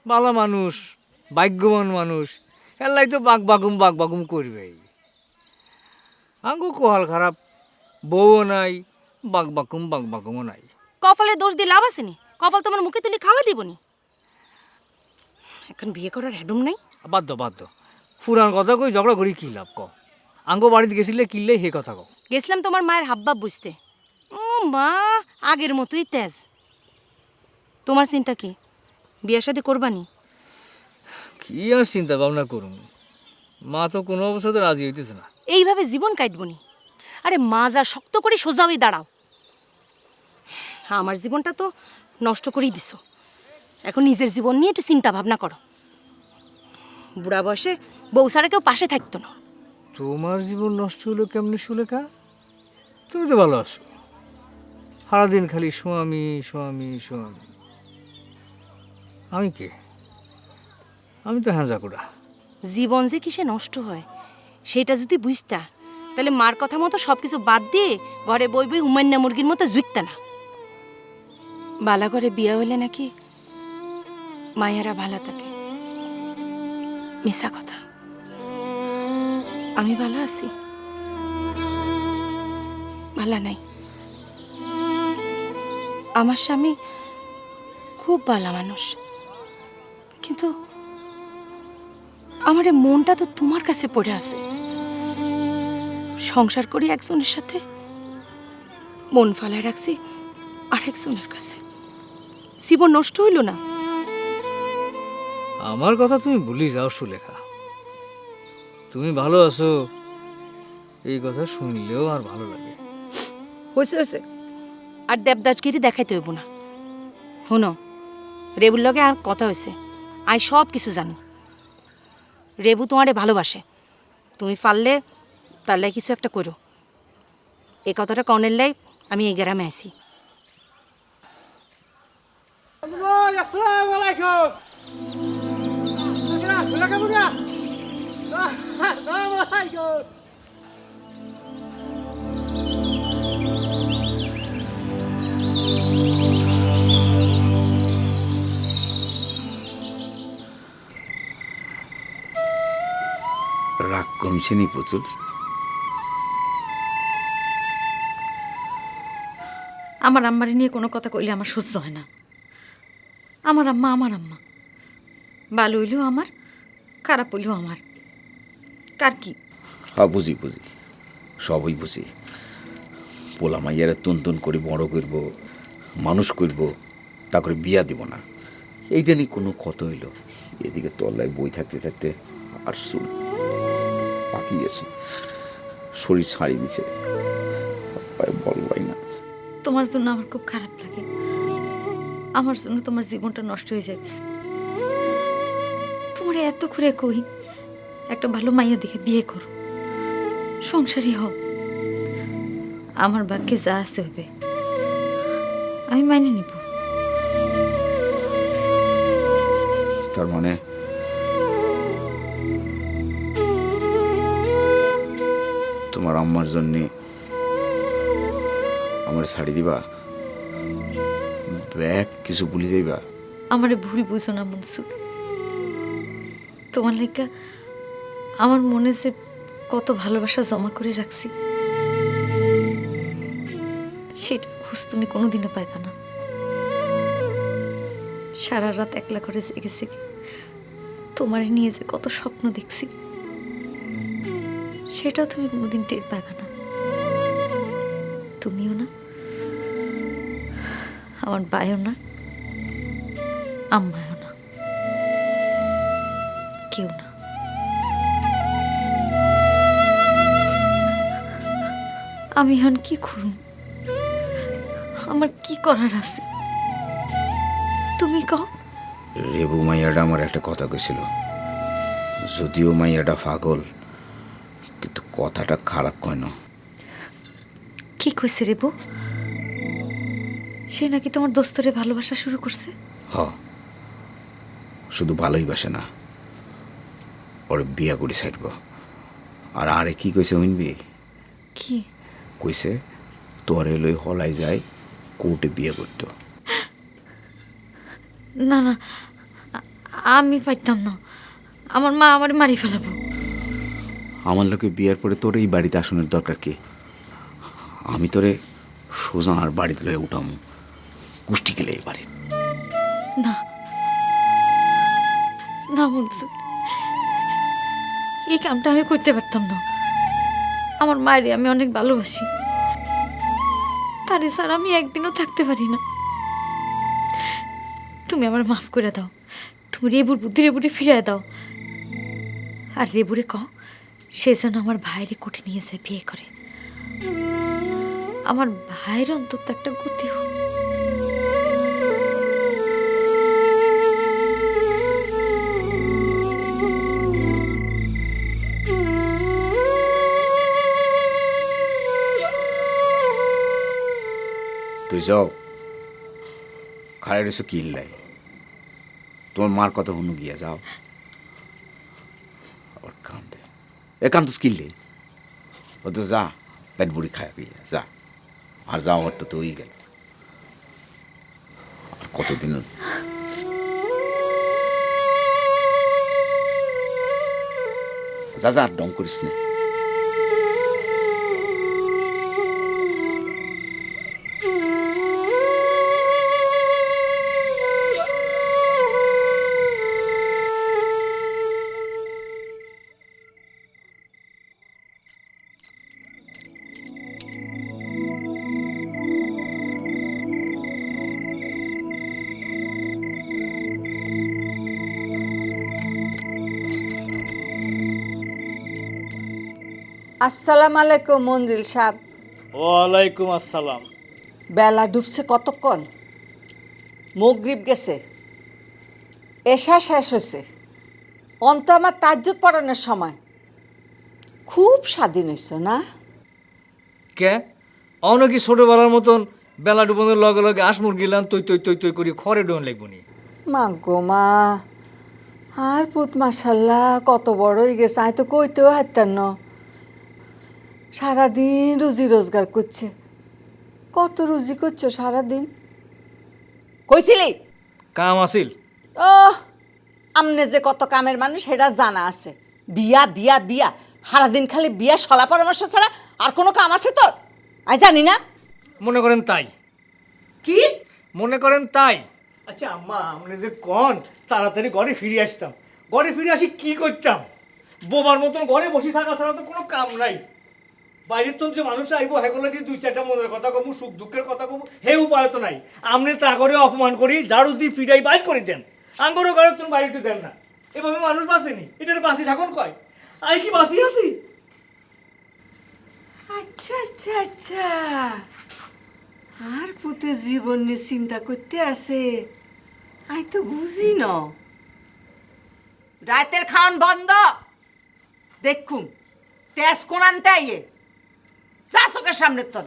C: বালা মানুষ, ভাগ্যবান মানুষ, এলাই তো বাঁক বাঁকুম করবেই। আঙ্গু কোহাল খারাপ, বউও নাই, বাঁক বাঁকুমও নাই।
K: কপালে দোষ দিয়ে লাভ আসেনি, কপাল তোমার মুখে তুলি খাওয়া দিবনি। এখন বিয়ে করার হ্যাডম নাই।
C: বাধ্য ফুরান কথা কই ঝগড়া করি কি লাভ? ক আঙ্গো বাড়িতে গেছিলে কিনলে হে কথা কও।
K: গেছিলাম তোমার মায়ের হাবভাব বুঝতে। ও মা আগের মতোই তেজ। তোমার চিন্তা কি, বিয়ে শাদী করবানি?
C: কি আর চিন্তা ভাবনা করুন, মা তো কোনো অবস্থাতে রাজি হইতেছে না।
K: এইভাবে জীবন কাটবনি। আরে মা যা শক্ত করে সোজা হয়ে দাঁড়াও। আমার জীবনটা তো নষ্ট করেই দিছো, এখন নিজের জীবন নিয়ে একটু চিন্তা ভাবনা করো। বুড়া বয়সে বউ ছাড়া কেউ পাশে থাকতো না।
C: তোমার জীবন নষ্ট হলো কেমনে সুলেখা? তুমি তো ভালো আছো, সারাদিন খালি স্বামী স্বামী স্বামী। আমি কে? আমি তো হ্যাঁজাকুড়া।
K: জীবন যে কিসে নষ্ট হয় সেটা যদি বুঝতা, তাহলে মার কথা মতো সবকিছু বাদ দিয়ে ঘরে বই বই উমান্না মুরগির মতো জুইকতা না। বালা ঘরে বিয়া হইলে নাকি মায়েরা ভালো থাকে, মিশা কথা। আমি ভালো আছি? ভালো নাই। আমার স্বামী খুব ভালো মানুষ, কিন্তু আমার এই মনটা তো তোমার কাছে পড়ে আছে। সংসার করি একজনের সাথে, মন ফালায় রাখছি আরেকজনের কাছে। জীবন নষ্ট হইল না?
C: আমার কথা তুমি ভুলি যাও সুলেখা। তুমি ভালো আছো এই কথা শুনলেও আর ভালো লাগে।
K: হয়েছে হয়েছে, আর দেবদাসগিরি দেখাইতে হইব না। শোনো, রেবুর লগে আর কথা হয়েছে, আমি সব কিছু জানি। রেবু তোমারে ভালোবাসে, তুমি পারলে তার লাই কিছু একটা করো। এই কথাটা কনের লাই আমি এই গ্রামে আছি।
G: রাগ কমছে নি পুতুল?
D: আমার আম্মারে নিয়ে কোনো কথা কইলে আমার সহ্য হয় না। আমার আম্মা আমার আম্মা, ভালো হইলেও আমার, খারাপ হইলেও আমার। কার কি?
G: হ্যাঁ বুঝি বুঝি, সবই বুঝি। পোলা মাইয়ারে তুন তুন করে বড় করব, মানুষ করব, তা করে বিয়া দিব না, এইটা নিয়ে কোনো কত হইল। এদিকে তল্লায় বই থাকতে থাকতে আর চুল পাকি গেছে, শরীর ছাড়ি দিছে, বলবাই না।
D: তোমার জন্য আমার খুব খারাপ লাগে। আমার জন্য তোমার জীবনটা নষ্ট হয়ে যাইতেছে। তোমার এত করে কই একটা ভালো মাইয়া দেখে বিয়ে করো, সংসারী হও। আমার ভাগ্যে যা আছে হবে, আমি মাইনে নিব।
G: তার মানে তোমার আম্মার জন্যে আমার শাড়ি দিবা, ব্যাগ কিছু ভুলে যাইবা?
D: আমারে ভুল বুঝো না মনসুর। তোমার লেগা আমার মনে যে কত ভালোবাসা জমা করে রাখছি, সেটা খোঁজ তুমি কোনোদিনও পাইবা না। সারা রাত একলা করে জেগে জেগে তোমারে নিয়ে যে কত স্বপ্ন দেখছি, সেটাও তুমি কোনোদিন টের পাইবা না। তুমিও না, আমার ভাইও না, আম্মাও না, কেউ না। আমি এখন কি করুন? আমার কি করার আছে তুমি কও।
G: রেবু মাইয়াটা আমার একটা কথা কইছিল, যদিও মাইয়াটা পাগল, কিন্তু কথাটা খারাপ কয় না।
D: কি কইছে রেবু? সে নাকি তোমার দোস্তরে ভালোবাসা শুরু করছে?
G: হ, শুধু ভালোই বাসে না, ওর বিয়া করে ছাড়ব। আর আরে কি কইছে হইনবি?
D: কি
G: কইছে তোরে লই হলাই যায় কোর্টে বিয়ে করত।
D: না না, আমি পাইতাম না। আমার মা আমার মারি ফেলাবো।
G: আমার লোকে বিয়ার পরে তোর এই বাড়িতে আসনের দরকার কি? আমি তোরে সোজা আর বাড়িতে লয়ে উঠাম, কুষ্টি গেলে এই বাড়ির।
D: না না মনসুর, এই কামটা আমি করতে পারতাম না। আমার মায়ের আমি অনেক ভালোবাসি, তারে স্যার আমি একদিনও থাকতে পারি না। তুমি আমার মাফ করে দাও, তুমি রেবুর বুদ্ধি রেবুরে ফিরিয়ে দাও। আর রেবুরে কও সে যেন আমার ভাইরে কোটে নিয়ে যায় বিয়ে করে। আমার ভাইয়ের অন্তত একটা গতি হোক।
G: তুই যাও খাড়াই রয়েছে কিল্লাই, তোমার মার কথা শুনু গিয়া যাও। আবার কান্দে একান্ত কিল্লে ও তো যা পেট বুড়ি খায় গিয়া যা। আর যাও আমার তো তুই গেল, আর কতদিন যা যা আর ডং করিস না।
E: আসসালামু আলাইকুম মঞ্জিল সাহেব।
C: ওয়ালাইকুম আসসালাম।
E: বেলা ডুবছে কতক্ষণ? মগরিব গেছে, এশা শেষ হয়েছে, অন্ত আমার তাজ্জুদ পড়ানোর সময়। খুব স্বাধীন হয়েছ না?
C: কে অন্য কি ছোটবেলার মতন বেলা ডুবানোর লগে লগে আসমুর গিলাম তৈ তৈ তৈ তৈ করি খড়ে ডোন লাগবো নি?
E: মা গো মা, আর পুত মাশাল্লাহ কত বড় হয়ে গেছে, আমি তো কইতেও হারতাম না। সারাদিন রুজি রোজগার করছে। কত রুজি করছো সারাদিন? কইছিলি
C: কাম আসিল?
E: ও আমনে যে কত কামের মানুষ সেটা জানা আছে। বিয়া বিয়া বিয়া, সারাদিন খালি বিয়া সলা পরামর্শ ছাড়া আর কোনো কাম আছে তোর? আমি জানি না।
C: মনে করেন তাই।
E: কি
C: মনে করেন তাই? আচ্ছা আম্মা, আমরা যে কন তাড়াতাড়ি ঘরে ফিরে আসতাম, ঘরে ফিরে আসি কি করতাম? বোবার মতন ঘরে বসে থাকা ছাড়া তো কোনো কাম নাই। বাইরের তো যে মানুষ আইবো হেগুলো কি দুই চারটা মনের কথা কমু, সুখ দুঃখের কথা কমু, হে উপায় তো নাই। আমনে তা করে অপমান করি, ঝাড়ু দিয়ে পিটাই বাইর করে দেন, আঙ্গরও ঘরে তুমি বাড়িতে দেন না। এভাবে মানুষ বাঁচেনি, এটার বাঁচি থাকুন কয়। আই কি বাঁচি আছি?
E: আচ্ছা আচ্ছা আচ্ছা, আর পুতে জীবন নিয়ে চিন্তা করতে আছে। আই তো বুঝি না। রাতের খাওয়ান বন্ধ, দেখুন তেজ কোন আনতে আইয়ে যা চোখের সামনে তোর।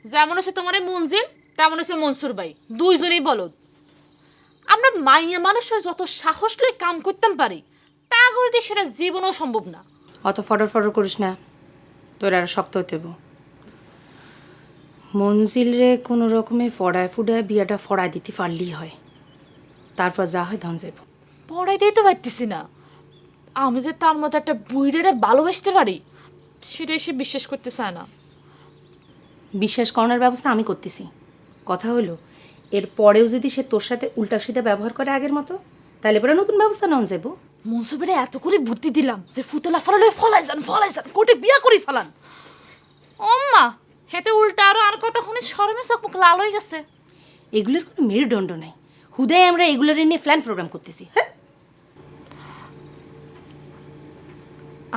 M: যেমন হচ্ছে তোমার এই মঞ্জিল, তেমন হচ্ছে মনসুর ভাই, দুইজনেই বলদ। আমরা মাইয়া মানুষের যত সাহস লই কাম করতাম পারি, তা করে দিয়ে সেটা জীবনেও সম্ভব না।
K: অত ফটর ফটর করিস না, তোর আর শক্ত হইতে মঞ্জিল রে কোনো রকমে ফড়ায় ফুডায় বিয়াটা ফড়ায় দিতে পারলেই হয়, তারপর যা হয় ধন যাইব।
M: পড়াইতেই তো পারতেছি না। আমি যে তার মতো একটা বুইড়েরে ভালোবাসতে পারি, সেটাই সে বিশ্বাস করতে চায় না।
K: বিশ্বাস করানোর ব্যবস্থা আমি করতেছি। কথা হলো এর পরেও যদি সে তোর সাথে উল্টা সিধা ব্যবহার করে আগের মতো, তাহলে পরে নতুন ব্যবস্থা নেওয়া যাবো।
M: মনসুবের এত করে বুদ্ধি দিলাম যে ফুতলা ফলালে ফলাই যান কোটে বিয়া করি ফেলান। অম্মা হেতে উল্টা আরো আর কথা শুনে শরমে চোখ মুখ লাল হয়ে গেছে।
K: এগুলোর কোনো মেরুদণ্ড নাই, হুদায় আমরা এগুলোর নিয়ে প্ল্যান প্রোগ্রাম করতেছি। হ্যাঁ,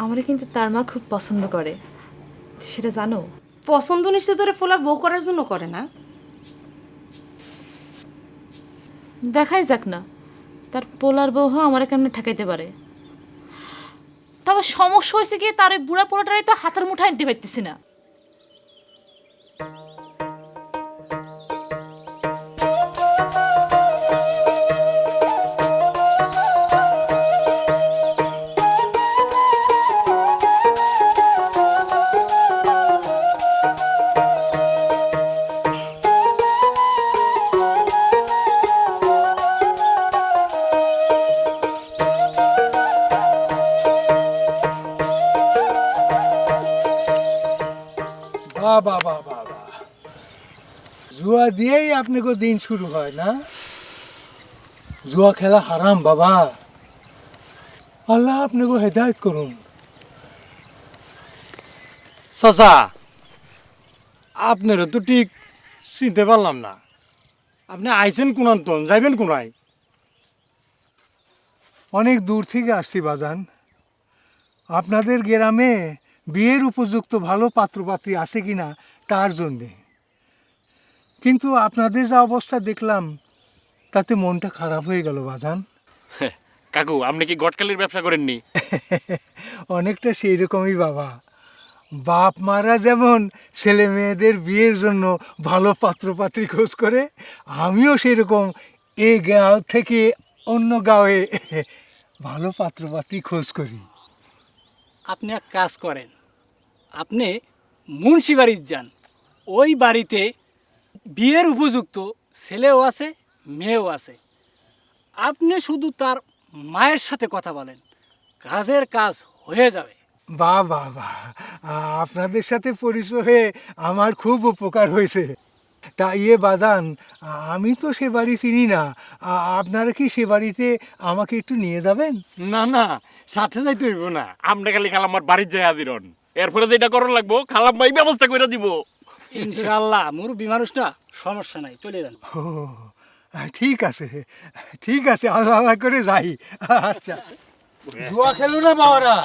M: আমারে কিন্তু তার মা খুব পছন্দ করে, সেটা জানো?
K: পছন্দ নিশ্চয় ধরে ফোলার বউ করার জন্য করে না।
M: দেখাই যাক না তার পোলার বউ আমার কেমনে ঠেকাইতে পারে। তবে সমস্যা হয়েছে গিয়ে তার ওই বুড়া পোলাটারই তো হাতের মুঠায় আনতে পারতেছি না।
F: বাবা বাবা, জুয়া দিয়েই আপনাকে দিন শুরু হয় না? জুয়া খেলা হারাম বাবা, আল্লাহ আপনাকে হেদায়েত করুন। চাচা আপনারও তো ঠিক চিনতে পারলাম না। আপনি আইছেন কোনান্তন, যাইবেন কোনায়?
O: অনেক দূর থেকে আসছি বাজান। আপনাদের গ্রামে বিয়ের উপযুক্ত ভালো পাত্রপাত্রী আছে কিনা তার জন্যে। কিন্তু আপনাদের যা অবস্থা দেখলাম তাতে মনটা খারাপ হয়ে গেল বাজান।
H: কাকু আপনি কি গটকালির ব্যবসা করেননি?
O: অনেকটা সেই রকমই বাবা। বাপ মারা যেমন ছেলে মেয়েদের বিয়ের জন্য ভালো পাত্রপাত্রী খোঁজ করে, আমিও সেরকম এই গাঁও থেকে অন্য গাঁয়ে ভালো পাত্রপাত্রী খোঁজ করি।
I: আপনি এক কাজ করেন, আপনি মুন্সি বাড়ির যান। ওই বাড়িতে বিয়ের উপযুক্ত ছেলেও আছে, মেয়েও আছে। আপনি শুধু তার মায়ের সাথে কথা বলেন, কাজের কাজ হয়ে যাবে।
O: বাহ বাহ বাহ, আপনাদের সাথে পরিচয় হয়ে আমার খুব উপকার হয়েছে। তা ইয়ে বাজান, আমি তো সে বাড়ি চিনি না, আপনারা কি সে বাড়িতে আমাকে একটু নিয়ে যাবেন?
H: না না, সাথে যাইতে হইব না, আপনি খালি খালাম্মার বাড়ির যাই হাজিরন। এরপরে যেটা করার লাগবো খালাম্মাই ব্যবস্থা করে দিব।
I: ইনশাআল্লাহ মুরব্বী মানুষ না, সমস্যা নাই, চলে যান।
O: ও ঠিক আছে, ঠিক আছে, আল্লাহ আল্লাহ করে যাই। আচ্ছা,
F: জুয়া খেলো না বাবারা?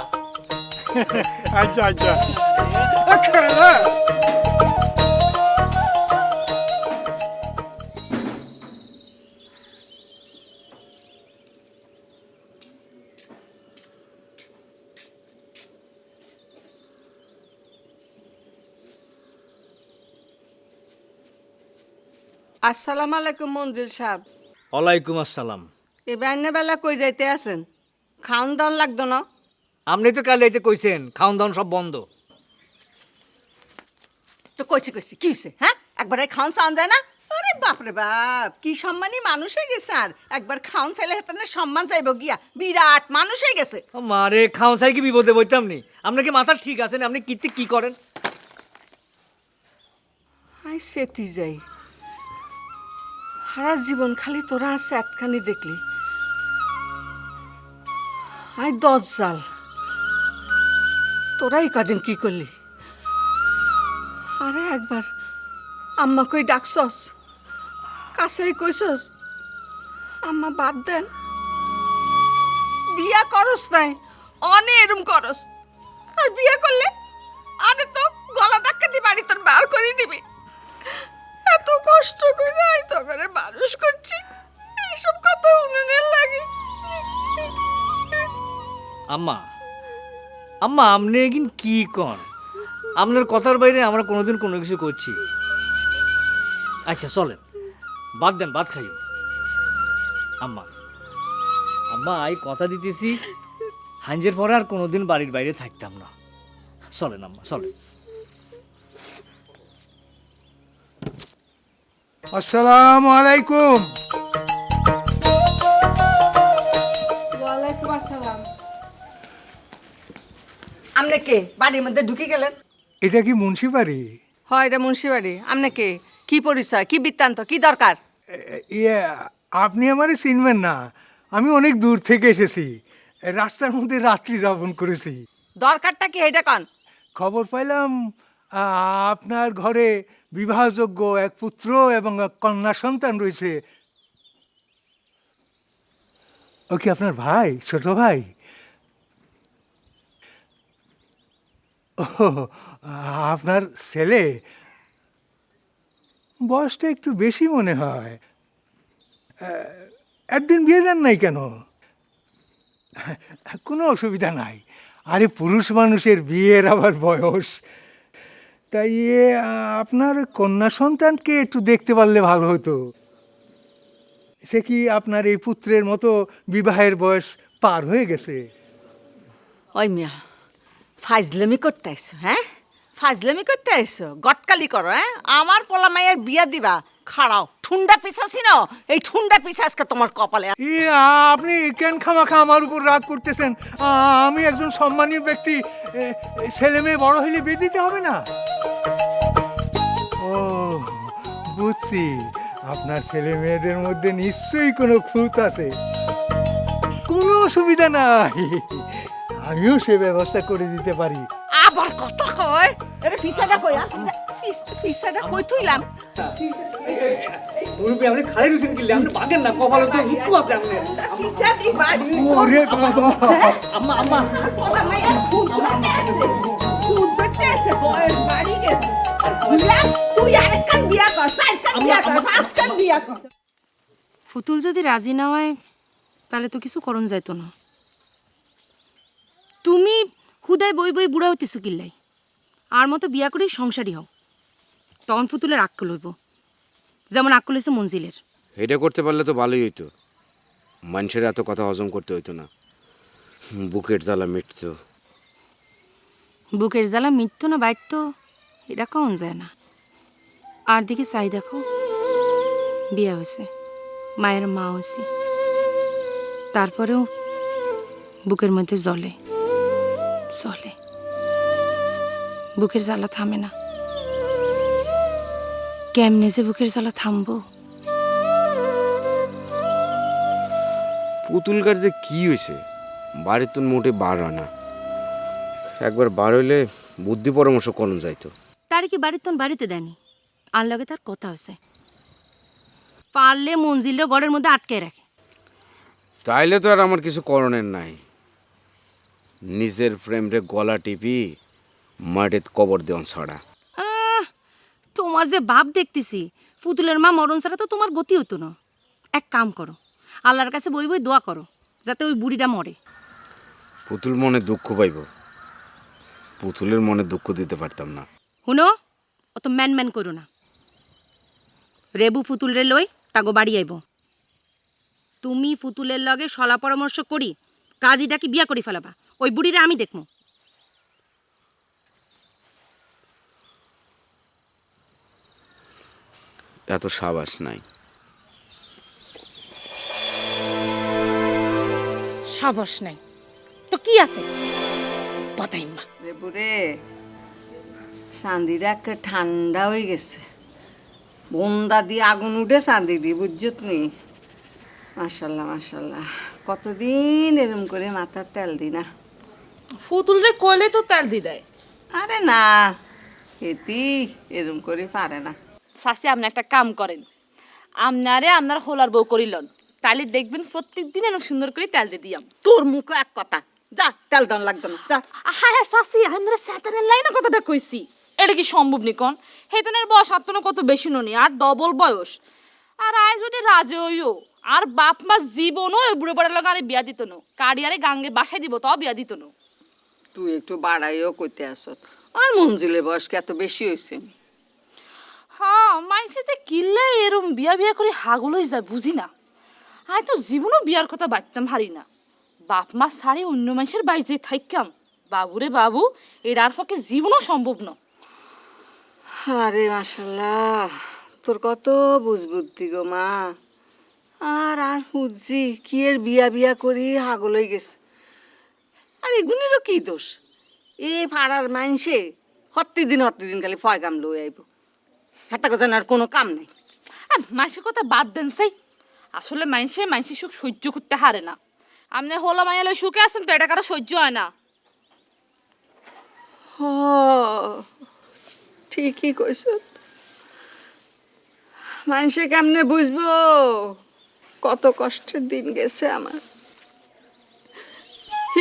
F: আচ্ছা আচ্ছা।
E: আসসালামু আলাইকুম মঞ্জুর সাহেব।
C: ওয়ালাইকুম আসসালাম।
E: এই বাইনা বেলা কই যাইতে আছেন? খাওন দাওন লাগতো না?
C: আপনি তো কাল এতে কইছেন খাওন দাওন সব বন্ধ।
E: তো কইছি কি হইছে? হ্যাঁ, একবার খাওন চাওন যায় না? আরে বাপরে বাপ, কি সম্মানী মানুষ হয়ে গেছে। আর একবার খাওন চাইলে হেতানে সম্মান চাইব গিয়া, বিরাট মানুষ হয়ে গেছে।
C: মারে খাওন চাই কি বিপদে বইতাম নি? আপনাকে মাথা ঠিক আছে না? আপনি কি করেন?
E: আই সেতি যাই, সারা জীবন খালি তোরা আছে এতখানি দেখলি। আই 10 জাল, তোরাই কদিন কি করলি? আরে একবার আম্মা কই ডাকছস, কাছেই কইছস আম্মা বাদ দেন, বিয়া করস নাই, অনে এরম করস। আর বিয়া করলে আরে তো গলা ধাক্কা দিয়ে বাড়ি তোর বার করে দিবি। এত কষ্ট করে আই তো করে মানুষ করছি, এইসব কথা উনুনে লাগে।
C: আম্মা আম্মা আপনি এগিন কি কন? আপনার কথার বাইরে আমরা কোনোদিন কোনো কিছু করছি? আচ্ছা চলেন, বাদ দেন, বাদ খাই। আম্মা আম্মা আই কথা দিতেছি, হাঞ্জের পরে আর কোনোদিন বাড়ির বাইরে থাকতাম না। চলেন আম্মা, চলেন।
O: আসসালামু আলাইকুম।
E: ওয়ালাইকুম আসসালাম। আমনে কে বাড়ির মধ্যে ঢুকে গেলেন?
O: এটা কি মুন্সি বাড়ি?
E: হয়, এটা মুন্সি বাড়ি। আমনে কে, কি পরিচয়, কি বৃত্তান্ত, কি দরকার?
O: ইয়ে, আপনি আমারে চিনবেন না, আমি অনেক দূর থেকে এসেছি, রাস্তার মধ্যে রাত্রি যাপন করেছি।
E: দরকারটা কি এটা কন?
O: খবর পাইলাম আপনার ঘরে বিবাহযোগ্য এক পুত্র এবং এক কন্যা সন্তান রয়েছে। ও কি আপনার ভাই, ছোট ভাই? ও, আপনার ছেলে? বয়সটা একটু বেশি মনে হয়। একদিন বিয়ে দেন নাই কেন? কোনো অসুবিধা নাই। আরে পুরুষ মানুষের বিয়ের আবার বয়স। তাই আপনার কন্যা সন্তানকে একটু দেখতে পারলে ভালো হতো। সে কি আপনার এই পুত্রের মতো বিবাহের বয়স পার হয়ে গেছে?
E: ওই মিয়া, ফাজলামি করতে আইসো? হ্যাঁ, ফাজলামি করতে আইসো? গটকালি করো? হ্যাঁ, আমার পোলা মায়ের বিয়া দিবা? খাড়াও, ঠুন্ডা পিছাছি না, এই ঠুন্ডা পিছাসকে তোমার কপালে।
O: আপনি কেন খামাখা আমার উপর রাগ করতেছেন? আমি একজন সম্মানীয় ব্যক্তি, ছেলে মেয়ে বড় হলে বিয়ে দিতে হবে না? ও বুঝছি, আপনার ছেলে মেয়েদের মধ্যে নিশ্চয়ই কোনো খুঁত আছে। কোনো অসুবিধা নাই, আমিও সে ব্যবস্থা করে দিতে পারি।
E: আবার কথা কয়? ফিসাটা কই ফিসাটা কই তুইলাম
C: মুরব্বী আপনি খালি রুচি কিনলে আপনি ভাগেন না কপালে তো রুকু আছে আপনি
E: ফিসা দি বাড়ি
O: ওরে বাবা
C: আম্মা আম্মা
E: পোলা মাইয়া খুব দেখতে আছে বয়স বাড়ি গেছে তুই আরেকখান বিয়া কর চারখান বিয়া কর পাঁচখান বিয়া কর
K: ফুতুল যদি রাজি না হয় তাহলে তো কিছু করণ যাইতো না। তুমি হুদায় বই বই বুড়া হইতেছো কিল্লাই, আর মতো বিয়া করেই সংসারী হও, তখন ফুতুলের আক্কল হইব, যেমন আক্কল হয়েছে মঞ্জিলের।
P: এটা করতে পারলে তো ভালোই হইতো, মানুষের এত কথা হজম করতে হইতো না, বুকের জ্বালা মিটত।
K: বুকের জ্বালা মিটতো না বাইটতো এটা কখন যায় না। আর দিকে চাই দেখো, বিয়া হয়েছে, মায়ের মা হয়েছে, তারপরেও বুকের মধ্যে জ্বলে চলে, বুকের জ্বালা থামে না। কেমনে যে বুকের জ্বালা থামবো?
P: পুতুলকার যে কি হয়েছে, বাড়ির তো মোটে বার হয় না, একবার বার হইলে বুদ্ধি পরামর্শ করণ যাইতো।
K: তার কি বাড়ির তন বাড়িতে দেয়নি, আর লগে তার কথা হয়েছে, পারলে মঞ্জিল গড়ের মধ্যে আটকে রাখে।
P: তাইলে তো আর আমার কিছু করণের নাই, নিজের প্রেমরে গলা টিপি মাটিতে কবর দেওয়ান ছাড়া।
K: তোমার যে বাপ দেখতেছি, পুতুলের মা মরণ ছাড়া তো তোমার গতি হতো না। এক কাম করো, আল্লাহর কাছে বই বই দোয়া করো যাতে ওই বুড়িটা মরে।
P: পুতুল মনে দুঃখ পাইব, পুতুলের মনে দুঃখ দিতে পারতাম না।
K: শুনো, অত ম্যান ম্যান করো না। রেবু ফুতুল রে লই তাগো বাড়ি আইব। তুমি ফুতুলের লগে সলা পরামর্শ করি কাজীটাকে বিয়া করে ফেলাবা, ওই বুড়িরে আমি দেখমু।
P: এত সাবাস নাই।
K: সাবাস নাই তো কি আছে? বাতাইম্মা
E: রেবু রে, চান্দিরা একটা ঠান্ডা হয়ে গেছে, বন্দা দিয়ে আগুন উঠে চান্দি দিয়ে, বুঝছো তুমি? মাশাল্লাহ মাশাল্লাহ, কতদিন এরম করে মাথার তেল দি না।
M: ফুতুল রে কইলে তো তেল দি দেয়।
E: আরে না, এতি এরম করে পারে না।
M: শাসি আপনি একটা কাম করেন, আপনারে আপনার হোলার বউ করিলন, তাহলে দেখবেন প্রত্যেক দিন এরকম সুন্দর করে তেল দিয়ে দিয়াম।
E: তোর মুখে এক কথা, যা তেল দান লাগবে না, যা।
M: হ্যাঁ হ্যাঁ শাসি, আপনারা স্যাতানের লাইনে কথাটা কইছি, এটা কি সম্ভব নি কোন? হেতনের বয়স আত্মন কত বেশি ননি, আর ডবল বয়স। আর আয় যদি রাজে হইও, আর বাপ মা জীবনও ওই বুড়ো পাড়ার লগে আরে বিয়া দিত না, কাড়িয়ারে গাঙ্গে বাসায় দিব তাও বিয়া দিত না।
E: তুই একটু বাড়াইও কইতে আসত, আর মঞ্জিলের বয়স কি এত বেশি হয়েছে?
M: হ্যাঁ, মাইসে যে কিল্লে এরম বিয়া বিয়া করে হাগুল হয়ে যায় বুঝি না। আয় তো জীবনও বিয়ার কথা বাড়তাম হারি না, বাপ মা ছাড়ি অন্য মাইসের বাড়ি যে থাইকাম, বাবুরে বাবু এর পক্ষে জীবনও সম্ভব না।
E: আরে মাশাল্লাহ, তোর কত বুঝবুদ্ধি গো মা। আর আর বুঝছি কি এর বিয়া বিয়া করি হাগল হয়ে গেছে। আর এগুলিরও কি দোষ? এই পাড়ার মানুষে হত্তিদিন খালি ফয়গাম লই আইব, হাতা কথা আর কোনো কাম নাই।
M: আর মাইসের কথা বাদ দেন সেই, আসলে মাইসের সুখ সহ্য করতে হারে না। আপনি হোলা মাইয়ালে সুখে আসেন তো এটা কারো সহ্য হয় না।
E: ও ঠিকই কইস, মানুষে কেমনে বুঝবো কত কষ্টের দিন গেছে আমার।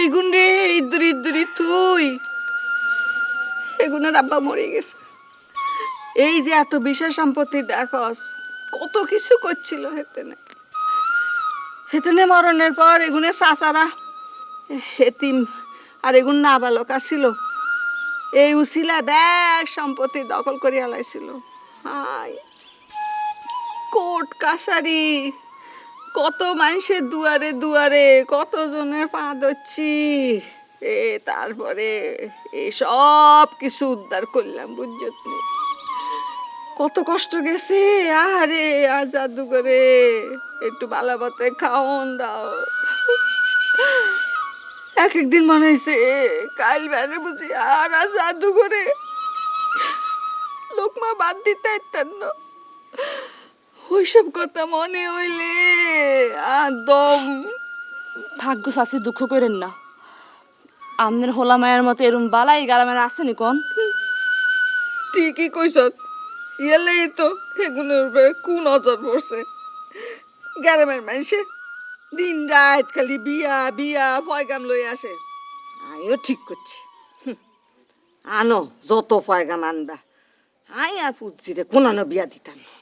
E: এগুন রে ইদুরি ইদুরি তুই, এগুনের আব্বা মরে গেছে। এই যে এত বিশাল সম্পত্তি দেখস, কত কিছু করছিল হেতেনে। হেতেনে মরণের পর এগুনের চাচারা হেতিম আর এগুন নাবালক আসছিল, এই উসিলা ব্যাগ সম্পত্তি দখল করে আলাইছিল। হায় কোর্ট কাছারি, কত মানুষের দুয়ারে দুয়ারে, কত জনের পা ধরছি, তারপরে এই সব কিছু উদ্ধার করলাম, বুঝছো তুমি? কত কষ্ট গেছে। আরে জাদু করে একটু বালাবতে খাওন দাও। এক একদিন মনে হয়েছে কাল বেড়ে বুঝি আর জাদু করে লোকমা বাদ দিতে পারতেন না। ওইসব কথা মনে হইলে একদম
M: ভাগ্য শাসি দুঃখ করেন না, আপনার হোলা মায়ের মতো এরম বালাই গ্রামের আসেনি কোন?
E: ঠিকই কইস, ইয়েলেই তো এগুলোর উপরে কোন নজর পড়ছে। গ্রামের মানুষে দিন রাত খালি বিয়া বিয়া পয়গাম লই আসে। আমিও ঠিক করছি, আনো যত পয়গাম আনবা, আই আর পুজিরে কোন বিয়া দিতাম না।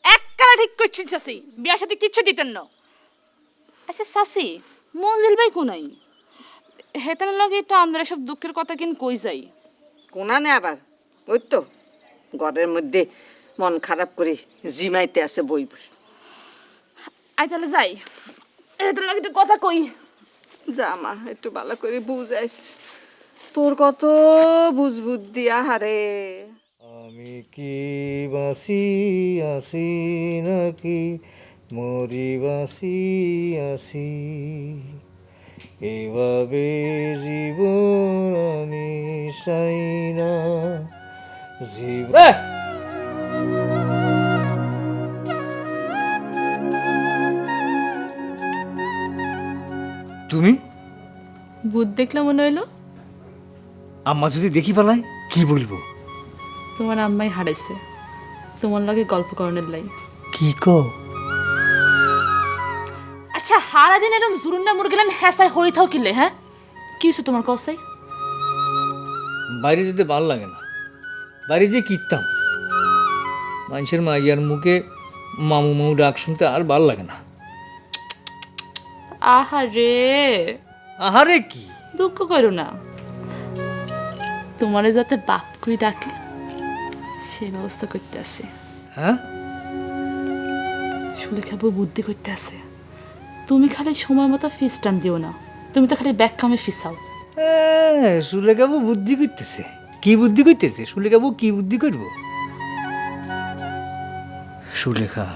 M: এককারা ঠিক করছেন চাষি, বিয়ার সাথে কিচ্ছু দিতেন না। আচ্ছা চাষি, মঞ্জিল ভাই কোনাই? হেতার লগে একটু আমরা সব দুঃখের কথা কিন কই যাই।
E: কোনা নে আবার, ওই তো ঘরের মধ্যে মন খারাপ করে জিমাইতে আছে বই বই।
M: আই তাহলে যাই, হেতার লগে একটু কথা কই।
E: যা মা, একটু ভালো করে বুঝাইস, তোর কত বুঝবুদ্ধি আহারে।
C: আমি কি বাসি আসি নাকি মরি বাসি আসি, এভাবে জীবন আমি চাই না জীবন। তুমি
M: ভূত দেখলে মনে হইলো?
C: আম্মা যদি দেখি পালায় কি বলবো?
M: তোমার আম্মাই হারাইছে, তোমার লগে গল্প করণের লাই।
C: কি কও?
M: আচ্ছা হারা দিন এরম জুরুন্ডা মুরগিলেন হেসাই হরি থাও কিলে, হ্যাঁ কি হইছে তোমার কসাই?
C: বাইরে যেতে ভাল লাগে না, বাইরে যে কিতাম মানুষের মাইয়ার মুখে মামু মামু ডাক শুনতে আর ভাল লাগে না।
M: আহারে
C: আহারে কি?
M: দুঃখ করো না, তোমারে যাতে বাপ কই ডাকে সে ব্যবস্থা করতে আছে।
C: হ্যাঁ,
M: শুলে খাবো বুদ্ধি করতে আছে। তুমি খালি সময় মতো ফিস টান দিও না, তুমি তো খালি ব্যাগ কামে ফিসাও।
C: সুলেখাবু বুদ্ধি করতেছে। কি বুদ্ধি করতেছে সুলেখাবু? কি বুদ্ধি করব? সুলেখা,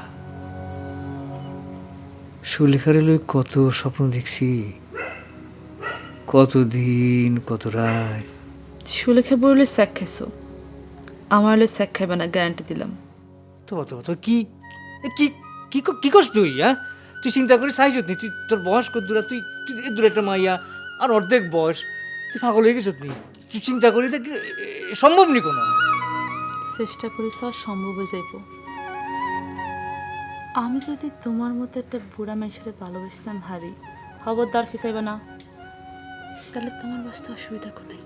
C: সুলেখারে লই কত স্বপ্ন দেখছি, কতদিন কত রাত।
M: শুলে খাবো হলে স্যাক খাইছো, আমার হলে স্যাক খাইবে না, গ্যারান্টি দিলাম।
C: তো তো কি কি কি কি করছ তুই? হ্যাঁ, তুই চিন্তা করে চাইছ নি? তুই তোর বয়স কত দূরা? তুই তুই এ দূরে একটা মাইয়া আর অর্ধেক বয়স, তুই পাগল হয়ে গেছত নি? তুই চিন্তা করি দেখ, সম্ভব নি কোনো।
M: চেষ্টা করি সব সম্ভব হয়ে যাইব। আমি যদি তোমার মতো একটা বুড়া মানুষের ভালোবাসতাম হারি, খবরদার ফিসাইবে না, তাহলে তোমার বাঁচতে অসুবিধা কোন নাই।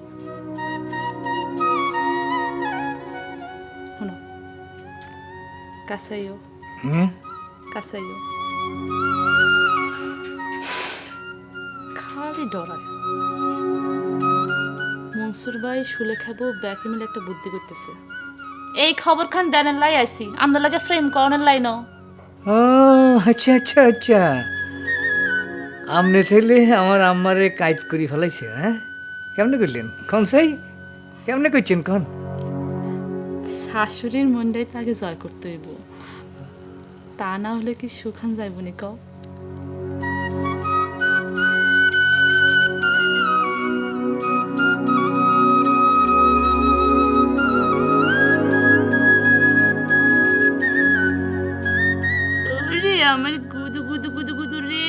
M: শোনো, কাছাইও কাছাইও, খালি ডরায়। মনসুর ভাই শুলে খাবো ব্যাকে মিলে একটা বুদ্ধি করতেছে। এই খবর খান দেনের লাই আইসি, আমরা লাগে ফ্রেম করণের লাই ন।
C: আচ্ছা আচ্ছা আচ্ছা, আমনে থেলে আমার আম্মারে কাইত করি ফেলাইছে। হ্যাঁ, কেমনে করলেন কন সাই? কেমনে করছেন কন?
M: শাশুড়ির মনটাই তাকে জয় করতে হইব, তা না হলে কি সুখান যাইব নি কও? আমার গুদু গুদু গুদু গুদু রে।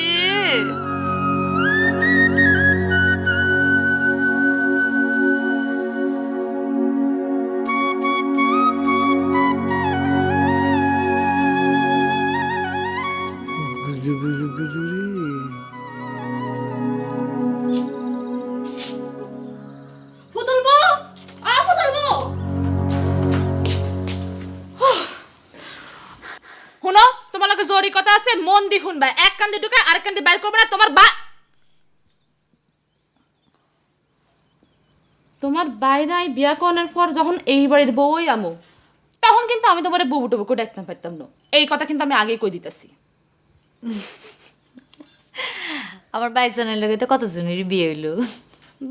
C: গুজু গুজু গুজু রে।
M: ফুতুলবো, আ ফুতুলবো, শুনো তোমার লগে জরুরি কথা আছে, মন দি শুনবা। এক কান্দে ঢুকে আরেক কান্দে বাইর করবে না। তোমার বাইরে বিয়া করানোর পর যখন এই বাড়ির বউই আমো, তখন কিন্তু আমি তোমার বউ টুবুকে ডাকতাম পারতাম না। এই কথা কিন্তু আমি আগেই কই দিতেছি।
N: আমার বাইজানের লগে তো কতজনের বিয়ে হইলো।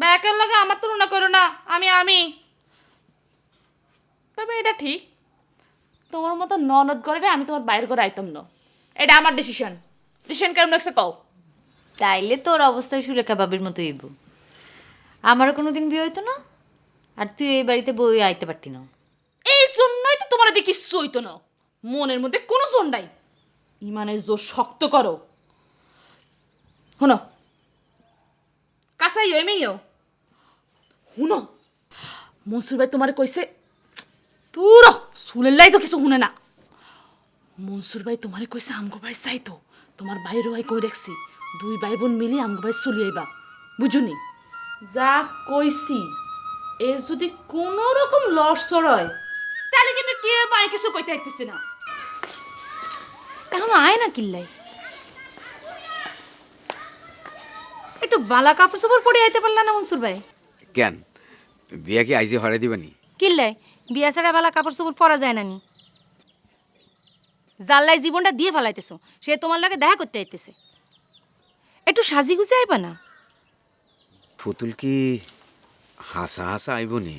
M: ব্যাকের লগে আমার তুলনা করো না, আমি তবে এটা ঠিক, তোমার মতো ননদ করে আমি তোমার বাইরে করে আইতাম না। এটা আমার ডিসিশন। ডিসিশন কেমন লাগছে কও?
N: তাইলে তোর অবস্থায় সুলেখা বাবির মতো হইব। আমারও কোনোদিন বিয়ে হইতো না, আর তুই এই বাড়িতে বই আইতে পারতি না।
M: এই জন্যই তো তোমার দেখি কিচ্ছু হইতো না। মনের মধ্যে কোনো জোর নাই, ইমানের জোর শক্ত করো। শুনো, কাছাইও এমেইও শুনো, মনসুর ভাই তোমার কইছে শুনেলাই তো কিছু শুনে না। মনসুর ভাই তোমারে কইছে আমগো বাড়ি চাইতো, তোমার বাইরে ভাই কই রাখছি 2 ভাই বোন মিলে আমগো বাড়ি চলি আইবা, বুঝুনি? যা কইছি এর যদি কোন রকম লস হয় তাহলে কিন্তু কে পায় কিছু কইতে আইতেছে না।
K: এখন আয় না কিল্লাই, একটু বালা কাপড় চোপড় পরে আইতে পারলা না মনসুর ভাই?
P: কেন বিয়া কি আইজি হরে দিবানি?
K: কিল্লাই বিয়া ছাড়া বালা কাপড় চোপড় পরা যায় না নি? জাল্লাই জীবনটা দিয়ে ফেলাইতেছো, সে তোমার লগে দেখা করতে আইতেছে, একটু সাজি গুছে আইবা না?
P: পুতুল কি হাসা হাসা আইবনি?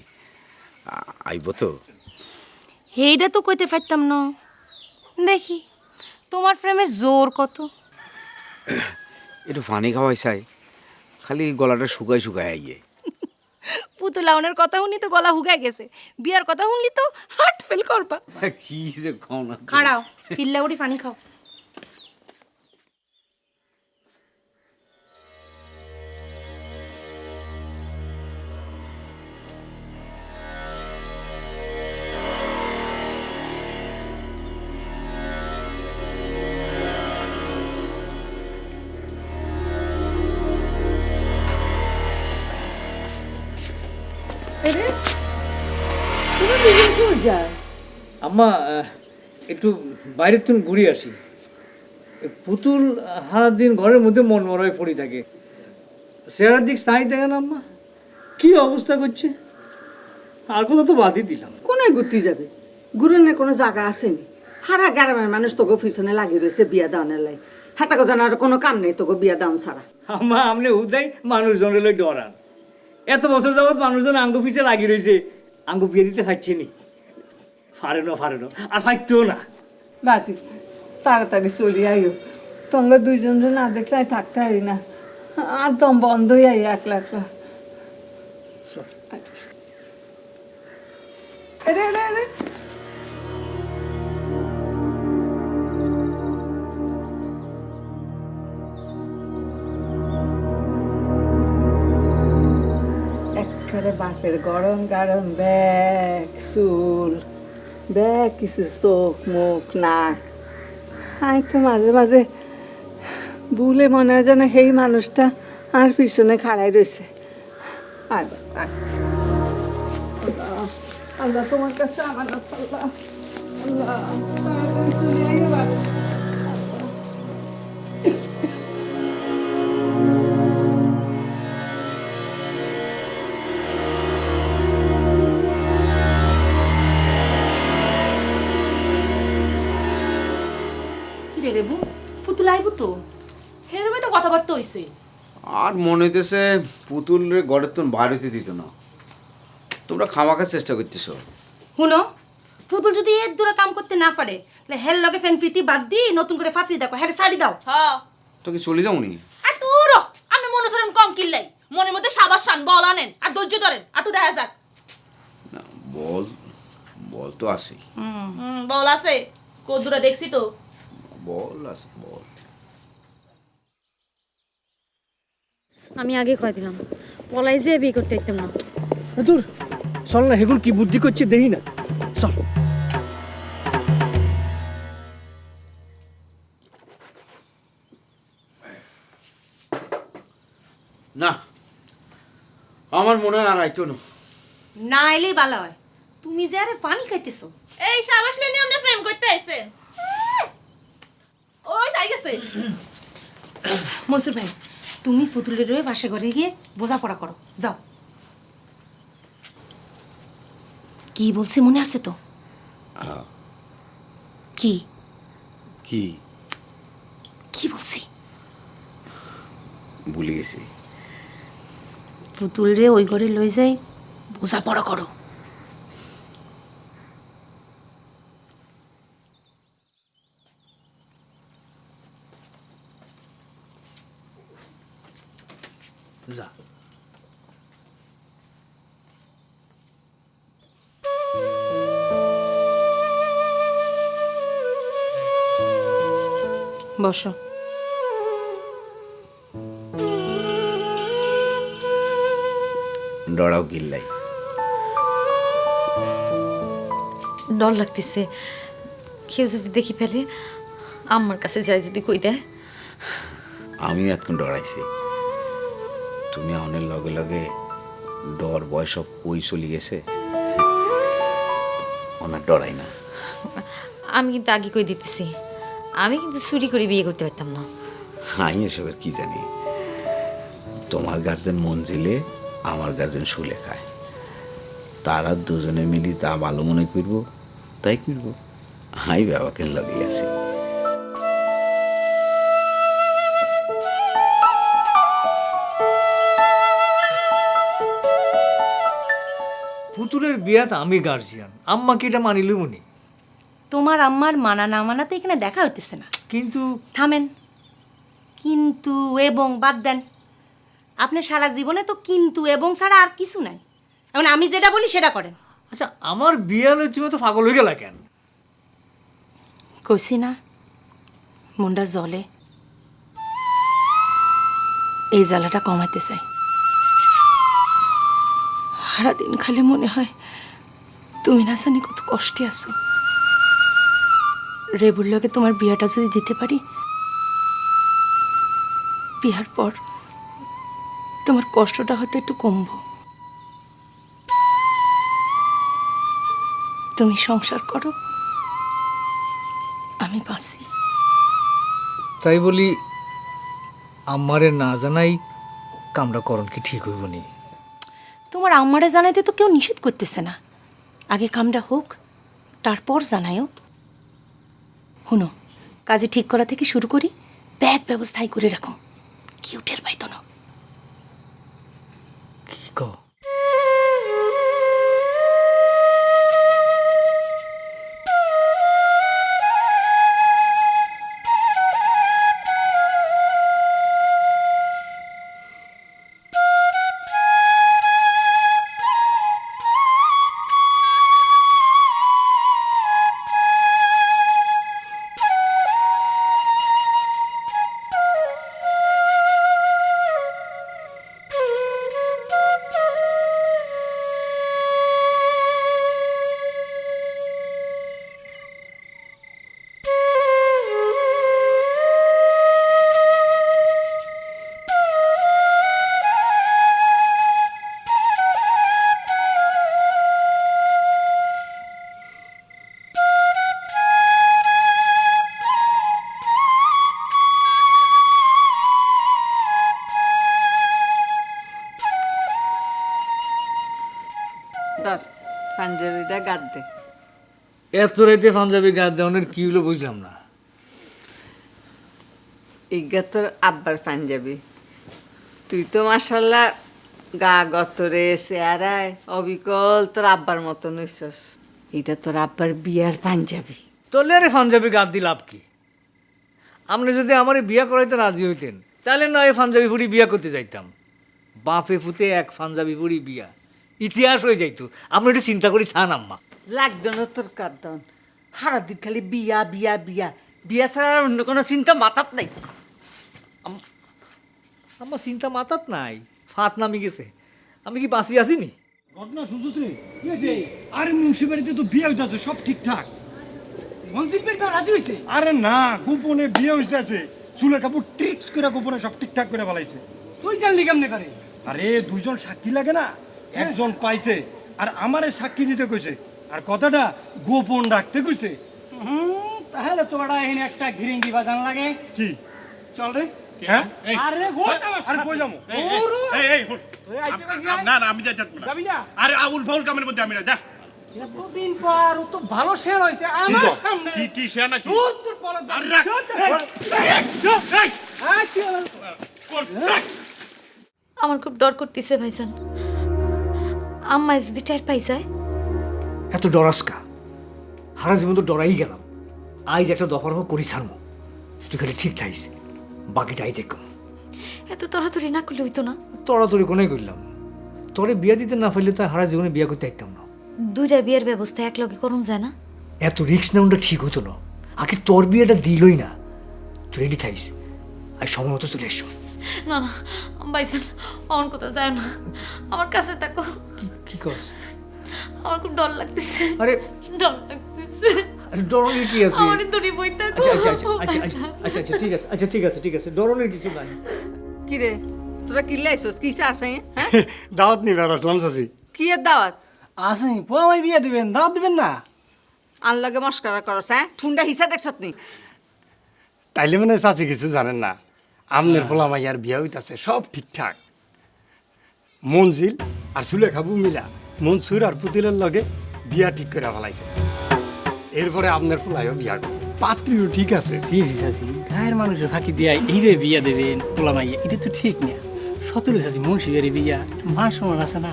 P: আইব তো?
K: এইটা তো কইতে পারতাম না। দেখি তোমার প্রেমের জোর কত।
P: একটু পানি খাওয়াই চাই, খালি গলাটা শুকাই শুকাই আইয়ে।
K: পুতুলাউনের কথা শুনি তো গলা হুগাই গেছে, বিয়ার কথা শুনলি তো হার্ট ফেল করবা।
P: কি যে খাও না,
K: খাড়াও পিল্লা উঠি পানি খাও।
C: আম্মা একটু বাইরের তুমি ঘুরে আসি। পুতুল সারা দিন ঘরের মধ্যে মন মরায় পড়ে থাকে, চেহারার দিক সাই দেখেন আম্মা কি অবস্থা করছে। আর কথা তো বাদই দিলাম।
E: কোনায় ঘুরতে যাবে? ঘুরেনের কোনো জায়গা আসেনি? হারা গ্রামের মানুষ তোকে পিছনে লাগিয়ে রয়েছে বিয়া দেওয়ানের লাই। হাতা কথা আর কোনো কাম নেই তোকে বিয়া দেওয়ান ছাড়া।
C: আম্মা আপনি উদাই মানুষজনের লই ডরান। এত বছর যাবৎ মানুষজন আঙ্গু পিছে লাগিয়ে রয়েছে, আঙ্গু বিয়ে দিতে পারছে নি। ফারে না আর ফাইতেও না।
E: বাজি তাড়াতাড়ি চলি আইও, তোমরা দুইজন না দেখলে আমি থাকতে পারি না, আর দম বন্ধ হয়ে আই একলা একলা। রে রে রে একেবারে বাপের গরম গরম ব্যাগ চুল, ব্যাগ কিছু চোখ মুখ নাক। আমি তো মাঝে মাঝে ভুলে মনে হয় যেন সেই মানুষটা আর পিছনে খাড়াই রয়েছে। আল্লাহ তোমার কাছে আমার আল্লাহ আল্লাহ চলে আইও বাবা।
K: পুতুল আইব তো,
M: হেরমে তো কথাবার্তা হইছে।
P: আর মনে হইতেছে পুতুলের ঘরের তো বাইরেতে দিত না, তোমরা খামাখার চেষ্টা করতেছো।
K: শুনো, পুতুল যদি এর দূরে কাম করতে না পারে তাহলে হের লগে ফ্যান প্রীতি বাদ দি নতুন করে ফাতরি দেখো, হ্যাঁ শাড়ি দাও।
M: হ্যাঁ
P: তো কি চলে যাও নি?
M: আর দূর আমি মনে করেন কম কিল্লাই, মনের মধ্যে সাবাস শান বল আনেন আর ধৈর্য ধরেন, আটু দেখা যাক।
P: না বল বল তো আছে,
M: বল আছে কদুরা দেখছি তো।
P: বল আছে বল।
N: আমি আগে কয় দিলাম পলাই যে বিয়ে করতে একদম না।
C: তোর চল না, হেগুল কি বুদ্ধি করছে দেই না, চল।
P: না আমার মনে হয় আর আইতো না।
K: না এলেই ভালো হয়, তুমি যে আরে পানি খাইতেছো।
M: এই সাবাস লেনি আমরা প্রেম করতে আইছেন। ওই তাই গেছে।
K: মনসুর ভাই তুমি পুতুলের রয়ে পাশে ঘরে গিয়ে বোঝাপড়া করো, যাও। কি বলছি মনে আছে তো? কি
P: কি
K: কি বলছি?
P: ভুলে গেছি।
K: পুতুল রে ওই ঘরে লই যাই বোঝাপড়া করো।
C: যা
K: বসো।
P: ডরাও গিল্লাই।
D: ডর লাগতেছে, কেউ যদি দেখি ফেলে, আমার কাছে যায় যদি কই দেয়।
G: আমি এতক্ষণ ডরাইছি, তুমি অনেক লগে লগে ডর বয় সব কই চলে গেছে, ওনার ডরাই না।
D: আমি কিন্তু আগে কই দিতেছি, আমি কিন্তু চুরি করে বিয়ে করতে পারতাম না।
G: আমি এসবের কি জানি, তোমার গার্জেন মঞ্জিলে, আমার গার্জেন সুলেখায়, তারা দুজনে মিলি যা ভালো মনে করব তাই করব। হাই বাবাকে লাগিয়ে আছি।
C: পুতুলের বিয়াতে আমি গার্জিয়ান, আম্মা কি এটা মানিল মনি?
K: তোমার আম্মার মানা না মানা তো এখানে দেখা হইতেছে না।
C: কিন্তু
K: থামেন, কিন্তু এবং বাদ দেন। আপনি সারা জীবনে তো কিন্তু এবং ছাড়া আর কিছু নাই। এখন আমি যেটা বলি সেটা করেন।
C: আচ্ছা, আমার বিয়া লই তুমি তো পাগল হয়ে গেলা কেন?
K: কইছি না মনটা জলে, এই জ্বালাটা কমাইতে চাই। সারাদিন খালি মনে হয় তুমি না জানি কত কষ্টে আছো। রেবুর লগে তোমার বিয়াটা যদি দিতে পারি, বিয়ার পর তোমার কষ্টটা হয়তো একটু কমবো। তুমি সংসার করো, আমি বাঁচি।
C: তাই বলি আমারে না জানাই কামটা করন কি ঠিক হইব নি?
K: তোমার আম্মারে জানাইতে তো কেউ নিষেধ করতেছে না। আগে কামটা হোক, তারপর জানাইও। শুনো, কাজে ঠিক করা থেকে শুরু করি, ব্যাগ ব্যবস্থাই করে রাখো, কেউ টের পাইতো না।
C: কি কও?
E: ধর পাঞ্জাবিটা গাদ দে।
C: এত রাইতে পাঞ্জাবি গাদ দেওয়ানের কি হলো বুঝলাম না।
E: ইগা তোর আব্বার পাঞ্জাবি। তুই তো মাশাল্লাহ গা গতরে চেহারায় অবিকল তোর আব্বার মতন হইছস। এটা তোর আব্বার বিয়ার পাঞ্জাবি।
C: তোলে আরে পাঞ্জাবি গাদ দি লাভ কি? আপনি যদি আমার বিয়া করাইতে রাজি হইতেন তাহলে না এই পাঞ্জাবি পুরি বিয়া করতে যাইতাম। বাপে পুতে এক পাঞ্জাবি পুরি বিয়া, ইতিহাস হয়ে যাইতো। আপনি একটু চিন্তা করি চান আম্মা।
E: লাগতো না তোর কাঁদন, সারাদিন খালি বিয়া বিয়া বিয়া বিয়া ছাড়া আর অন্য কোনো চিন্তা মাথাত নাই।
C: আমার চিন্তা মাথাত নাই, ফাত নামি গেছে। আমি কি বাঁচি আসিনি?
F: ঘটনা শুনছিস রে? আরে মুন্সিবাড়িতে তো বিয়ে হইতাছে, সব ঠিকঠাক। আরে না, গোপনে বিয়ে হইতাছে। চুলে কাপড় ট্রিক্স করে গোপনে সব ঠিকঠাক করে বলাইছে।
I: তুই জানলি কেমনে করে?
F: আরে দুইজন সাক্ষী লাগে না, একজন পাইছে আর আমারে সাক্ষী দিতে কইছে, আর কথাটা গোপন রাখতে কইছে।
I: তাহলে তো বড় এখানে একটা ঘিরিঙ্গি বাজান লাগে।
F: কি
I: চল রে।
F: হ্যাঁ
I: আরে গোটা
F: আরে কই যামু?
H: না না, আমি যাইতে পারবো না।
I: যাবি না?
H: আরে আউল ফাউল কামের মধ্যে আমি না, যা।
I: এতদিন পর ও তো ভালো শেয়ার হয়েছে আমার সামনে।
H: কি কি শেয়ার নাকি?
I: তোর বড়
H: আরে রাখ।
D: আমার খুব ডর করতেছে ভাইজান, আম্মায় যদি টের পাই যায়।
C: এত ডরাসকা, হারা জীবন তো ডরাই গেলাম। আইজ একটা দফা করি ছাড়বো, তুই খালি ঠিক থাইস, বাকিটাই দেখুন।
D: এত তাড়াতাড়ি না করলে হইতো না?
C: তড়াতড়ি কোনাই করলাম, তোরে বিয়া দিতে না পারলে তো হারা জীবনে বিয়া করতে পারতাম না।
D: দুইটা বিয়ের ব্যবস্থা এক লগে করুন যায় না?
C: এত রিক্স নেওয়াটা ঠিক হতো না। আগে তোর বিয়েটা দিলই না, তুই রেডি থাইস, আর সময় মতো চলে এসো।
D: না না ভাইজান, অন কোথাও যায় না, আমার কাছে থাকো।
C: কি করছ?
N: আমার খুব ডর লাগতেছে।
C: আরে
N: ডর লাগতেছে।
C: আরে ডরনের কি আছে?
N: আমার দড়ি বইতা।
C: আচ্ছা ঠিক আছে, ঠিক আছে, ডরনের কিছু নাই।
E: কি রে তোরা কি লাইছস কি আছে হ্যাঁ
F: দাওয়াত নিবার আসলাম চাচি।
E: কি এর দাওয়াত
I: আসেন পোয়া মাই বিয়া দিবেন, দাওয়াত দিবেন না?
E: আন লাগে মস্করা করছ হ্যাঁ ঠুন্ডা হিসা দেখছত নি?
F: তাইলে মানে চাচি কিছু জানেন না, আমনের পোলা মাইয়ার বিয়া হইতাছে সব ঠিকঠাক। মঞ্জিল আর সুলেখা মিলা মনসুর আর পুতুলের লগে বিয়া ঠিক করে ফেলাইছে। এরপরে আপনার পোলায়ও বিয়া করবে, পাত্রীও ঠিক আছে।
I: জি জি চাচি, গায়ের মানুষের ফাঁকি দিয়া এইভাবে বিয়া দেবেন পোলা মাইয়া, এটা তো ঠিক না। সতরে চাচি মুন্সিবাড়ি বিয়া, মান সম্মান আছে না,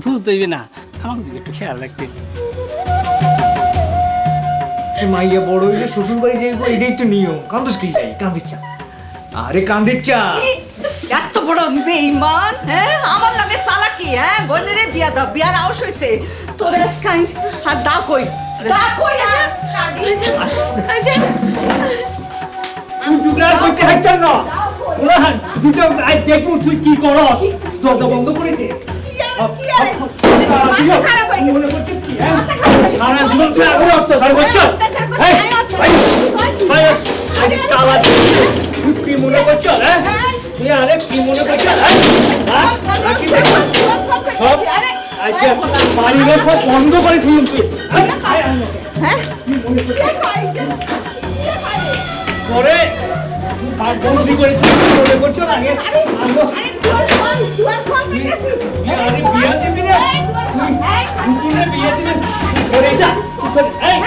I: বুঝ দেবে না, আমাকে দিকে একটু খেয়াল রাখতে।
C: মাইয়া বড় হইলে শ্বশুর বাড়ি যাইব, এটাই তো নিয়ম। কান্দিস কি যাই? কান্দিস চা, আরে কান্দিস চা।
E: এত বড় বেঈমান হ্যাঁ আমার লাগে সালাকি হ্যাঁ বোনের বিয়া দাও, বিয়ার আউশ হইছে তোর এসকাই আর দা কই আর
I: আমি দুগার কইতে হাইতাম না ওরা দুটো আই দেখু তুই কি করস, দরজা বন্ধ করে দে। মনে করছিস কি হ্যাঁ সারা জীবন তুই আগুন রক্ত ধরে বলছ এই ভাই কালা তুই কি মনে করছ হ্যাঁ তুই আরে কি মনে করছ হ্যাঁ কি দেখছ সব আজকে বাড়িঘর সব বন্ধ করে দিলাম তুই হ্যাঁ কি মনে করছ পরে আর বন্ধ করে তুই মনে করছ না আগে আরে বিয়া দিবি না তুই বিয়া দিবি করে যা এই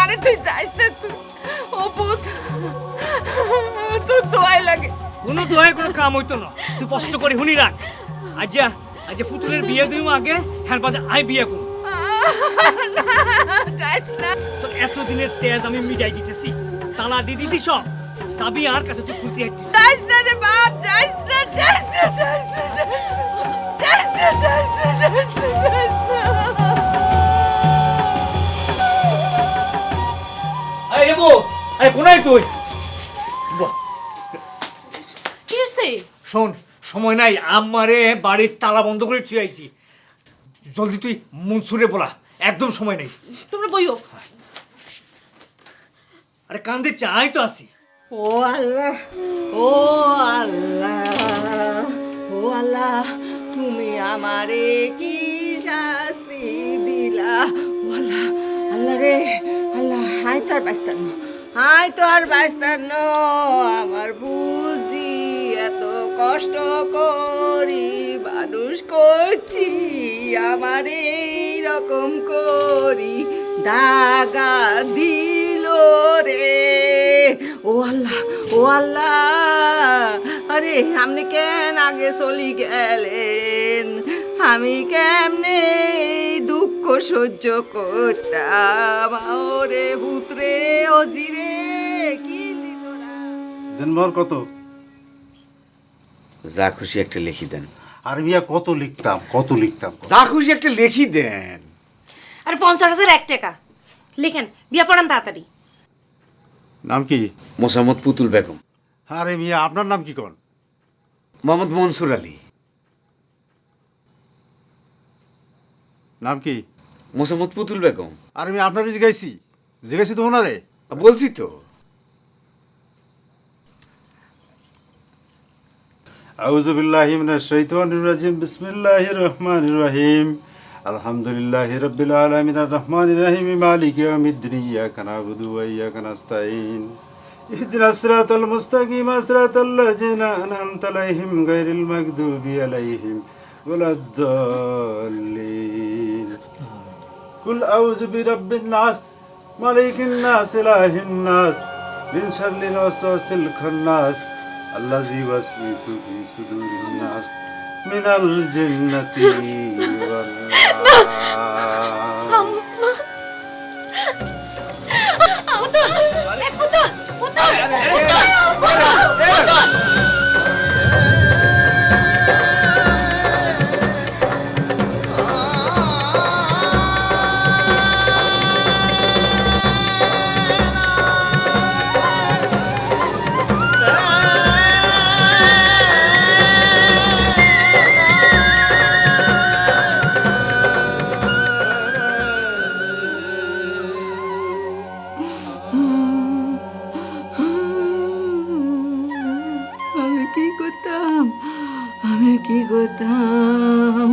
E: আরে তুই যাইস না তুই ও পুত তোর দোয়াই লাগে।
C: কোনো দোয়ায় কোনো কাম হইতো না, তুই কষ্ট করে হুনি রাখ। আজ্জা পুতুলের বিয়ে দিম আগে, হ্যাঁ বাদে আই বিয়ে করব।
E: যাইস না,
C: তোর এতদিনের তেজ আমি মিটাই দিতেছি, তালা দিয়ে দিছি সব, চাবি আর কাছে তুই খুলতে আসছিস।
E: যাইস না রে বাপ, যাইস না যাইস না যাইস না যাইস না যাইস না যাইস না যাইস না।
C: আরে রে বউ, আরে কোনায় তুই?
M: কি হইছে?
C: শোন, সময় নাই, আমারে বাড়ির তালা বন্ধ করে তুই আইছি। জলদি তুই মনসুরে বলা, একদম সময় নেই।
M: তোমরা বইও।
C: আরে কান্দে চাই তো আসি।
E: ও আল্লাহ, ও আল্লাহ, ও আল্লাহ, তুমি আমারে কি শাস্তি দিলা? ও আল্লাহ, আল্লাহ রে আল্লাহ, হাই তো আর বাঁচতাম না, হাই তো আর বাঁচতাম না। আমার বুঝি এত কষ্ট করি মানুষ করছি, আমার এইরকম করি দাগা দিল রে। ও আল্লাহ, ও আল্লাহ, আরে আপনি কেন আগে চলি গেলেন? আমি কেমনে দুঃখ সহ্য করতাম? ওরে পুত্রে ও জিরে কি
Q: দিনভর কত?
G: যা খুশি একটা লিখি দেন।
Q: আর মিয়া কত লিখতাম, কত লিখতাম,
G: যা খুশি একটা লিখি দেন।
K: আর 50,001 টাকা লিখেন, বিয়া পড়ান তাড়াতাড়ি।
Q: নাম কি?
G: মোসাম্মদ পুতুল বেগম।
Q: আরে মিয়া আপনার নাম কি কোন?
G: মোহাম্মদ মনসুর আলী।
Q: নাম কি?
G: মোসাম্মদ পুতুল বেগম।
Q: আরে আমি আপনারই জিগাইছি তো ওনারে
G: বলছি তো।
Q: আউযু বিল্লাহি মিনাশ শাইতানির রাজিম, বিসমিল্লাহির রহমানির রহিম, আলহামদুলিল্লাহি রাব্বিল আলামিন, আর রহমানির রহিম, মালিকি ইয়াউমিদ্দিন, ইয়াকা না'বুদু ওয়া ইয়াকা নাস্তাঈন, ইহদিনাস সিরাতাল মুস্তাকিম, সিরাতাল লাযিনা আন'আমতা আলাইহিম গায়রিল মাগদুবি আলাইহিম ওয়ালাদ-দাল্লিন। কুল আউযু বিরাব্বিন নাস, মালিকিন নাস, ইলাহিন নাস, মিন শাররিল ওয়াসওয়াসিল খান্নাস, الذي يوسوس في صدور الناس من الجنة والناس.
E: কি করতাম,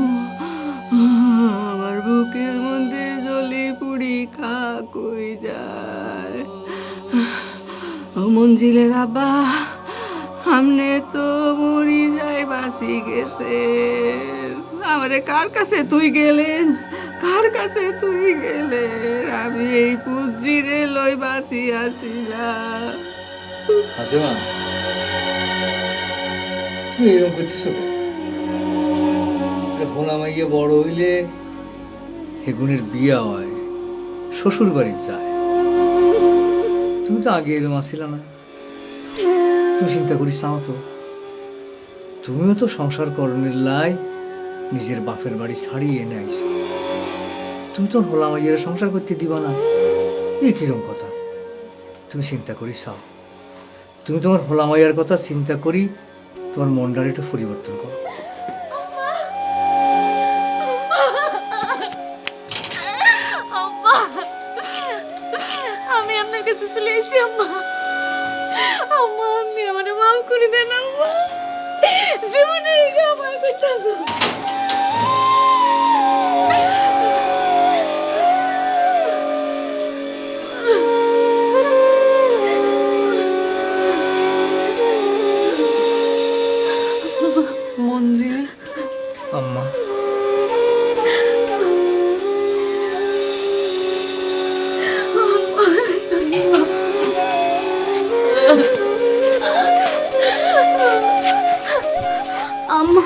E: আমার বুকের মধ্যে জ্বলি পুড়ি খা কই যায়। ও মঞ্জিলের আব্বা, আমনে তো মরি যাই বাসি গেছে, আমারে কার কাছে তুই গেলেন, কার কাছে তুই গেলেন, আমি এই পুজিরে লই বাসি আসিলাম।
C: হাসিমা, তুমি এরকম করতেছ? হোনামাইয়া বড় হইলে হেগুনের বিয়া হয়, শ্বশুর বাড়ি যায়। তুমি তো আগে এরকম আসছিল না। তুমি চিন্তা করিস নাও তো, তুমিও তো সংসার করণের লাই নিজের বাপের বাড়ি ছাড়িয়ে এনে আইছো। তুমি তো হোলামাইয়ারা সংসার করতে দিবা না, এই কিরম কথা? তুমি চিন্তা করিস চাও, তুমি তোমার হোলামাইয়ার কথা চিন্তা করি তোমার মনটার একটু পরিবর্তন করো।
M: আমি আপনার কাছে চলে এসেছি আম্মা। আম্মা, আপনি আমার মাফ করে দেন আম্মা, জীবনে আমার কথা
E: মঞ্জিল।
C: আম্মা,
M: আম্মা,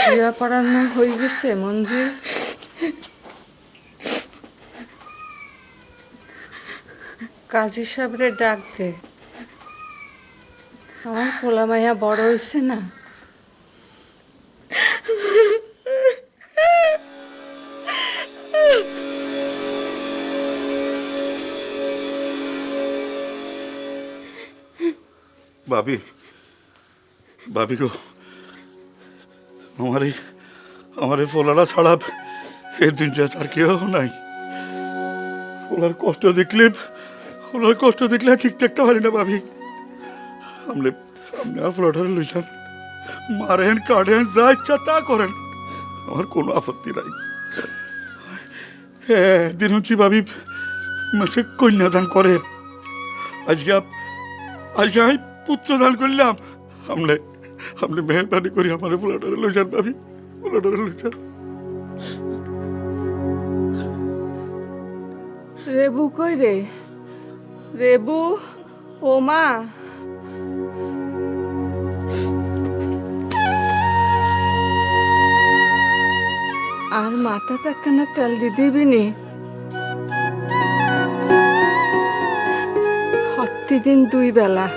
E: বিয়া পড়ানো হয়ে গেছে মঞ্জিল? কাজী সাহেবরে ডাক দে, আমার পোলা মাইয়া বড় হয়েছে না।
R: ভাবি, ভাবি গো, আমার এই পোলারা ছাড়া এই দিনটা আর কেউ নাই। পোলার কষ্ট দেখলে ঠিক থাকতে পারি না ভাবি। আপনি আর পোলাটারে লইছেন, মারেন কাটেন যা ইচ্ছা তা করেন, আমার কোনো আপত্তি নাই। দিন হচ্ছি ভাবি মাসে কন্যাদান করে, আজকে আমি পুত্রদান করলাম। আপনি মেহরবানি করি আমার পোলাটারে লইছেন ভাবি, পোলাটারে লইছেন।
E: রেবু কই রে? রেবু, ও মা, আর মাথা তাকানা তেল দিয়ে দিবি নি? প্রতিদিন 2 বেলা।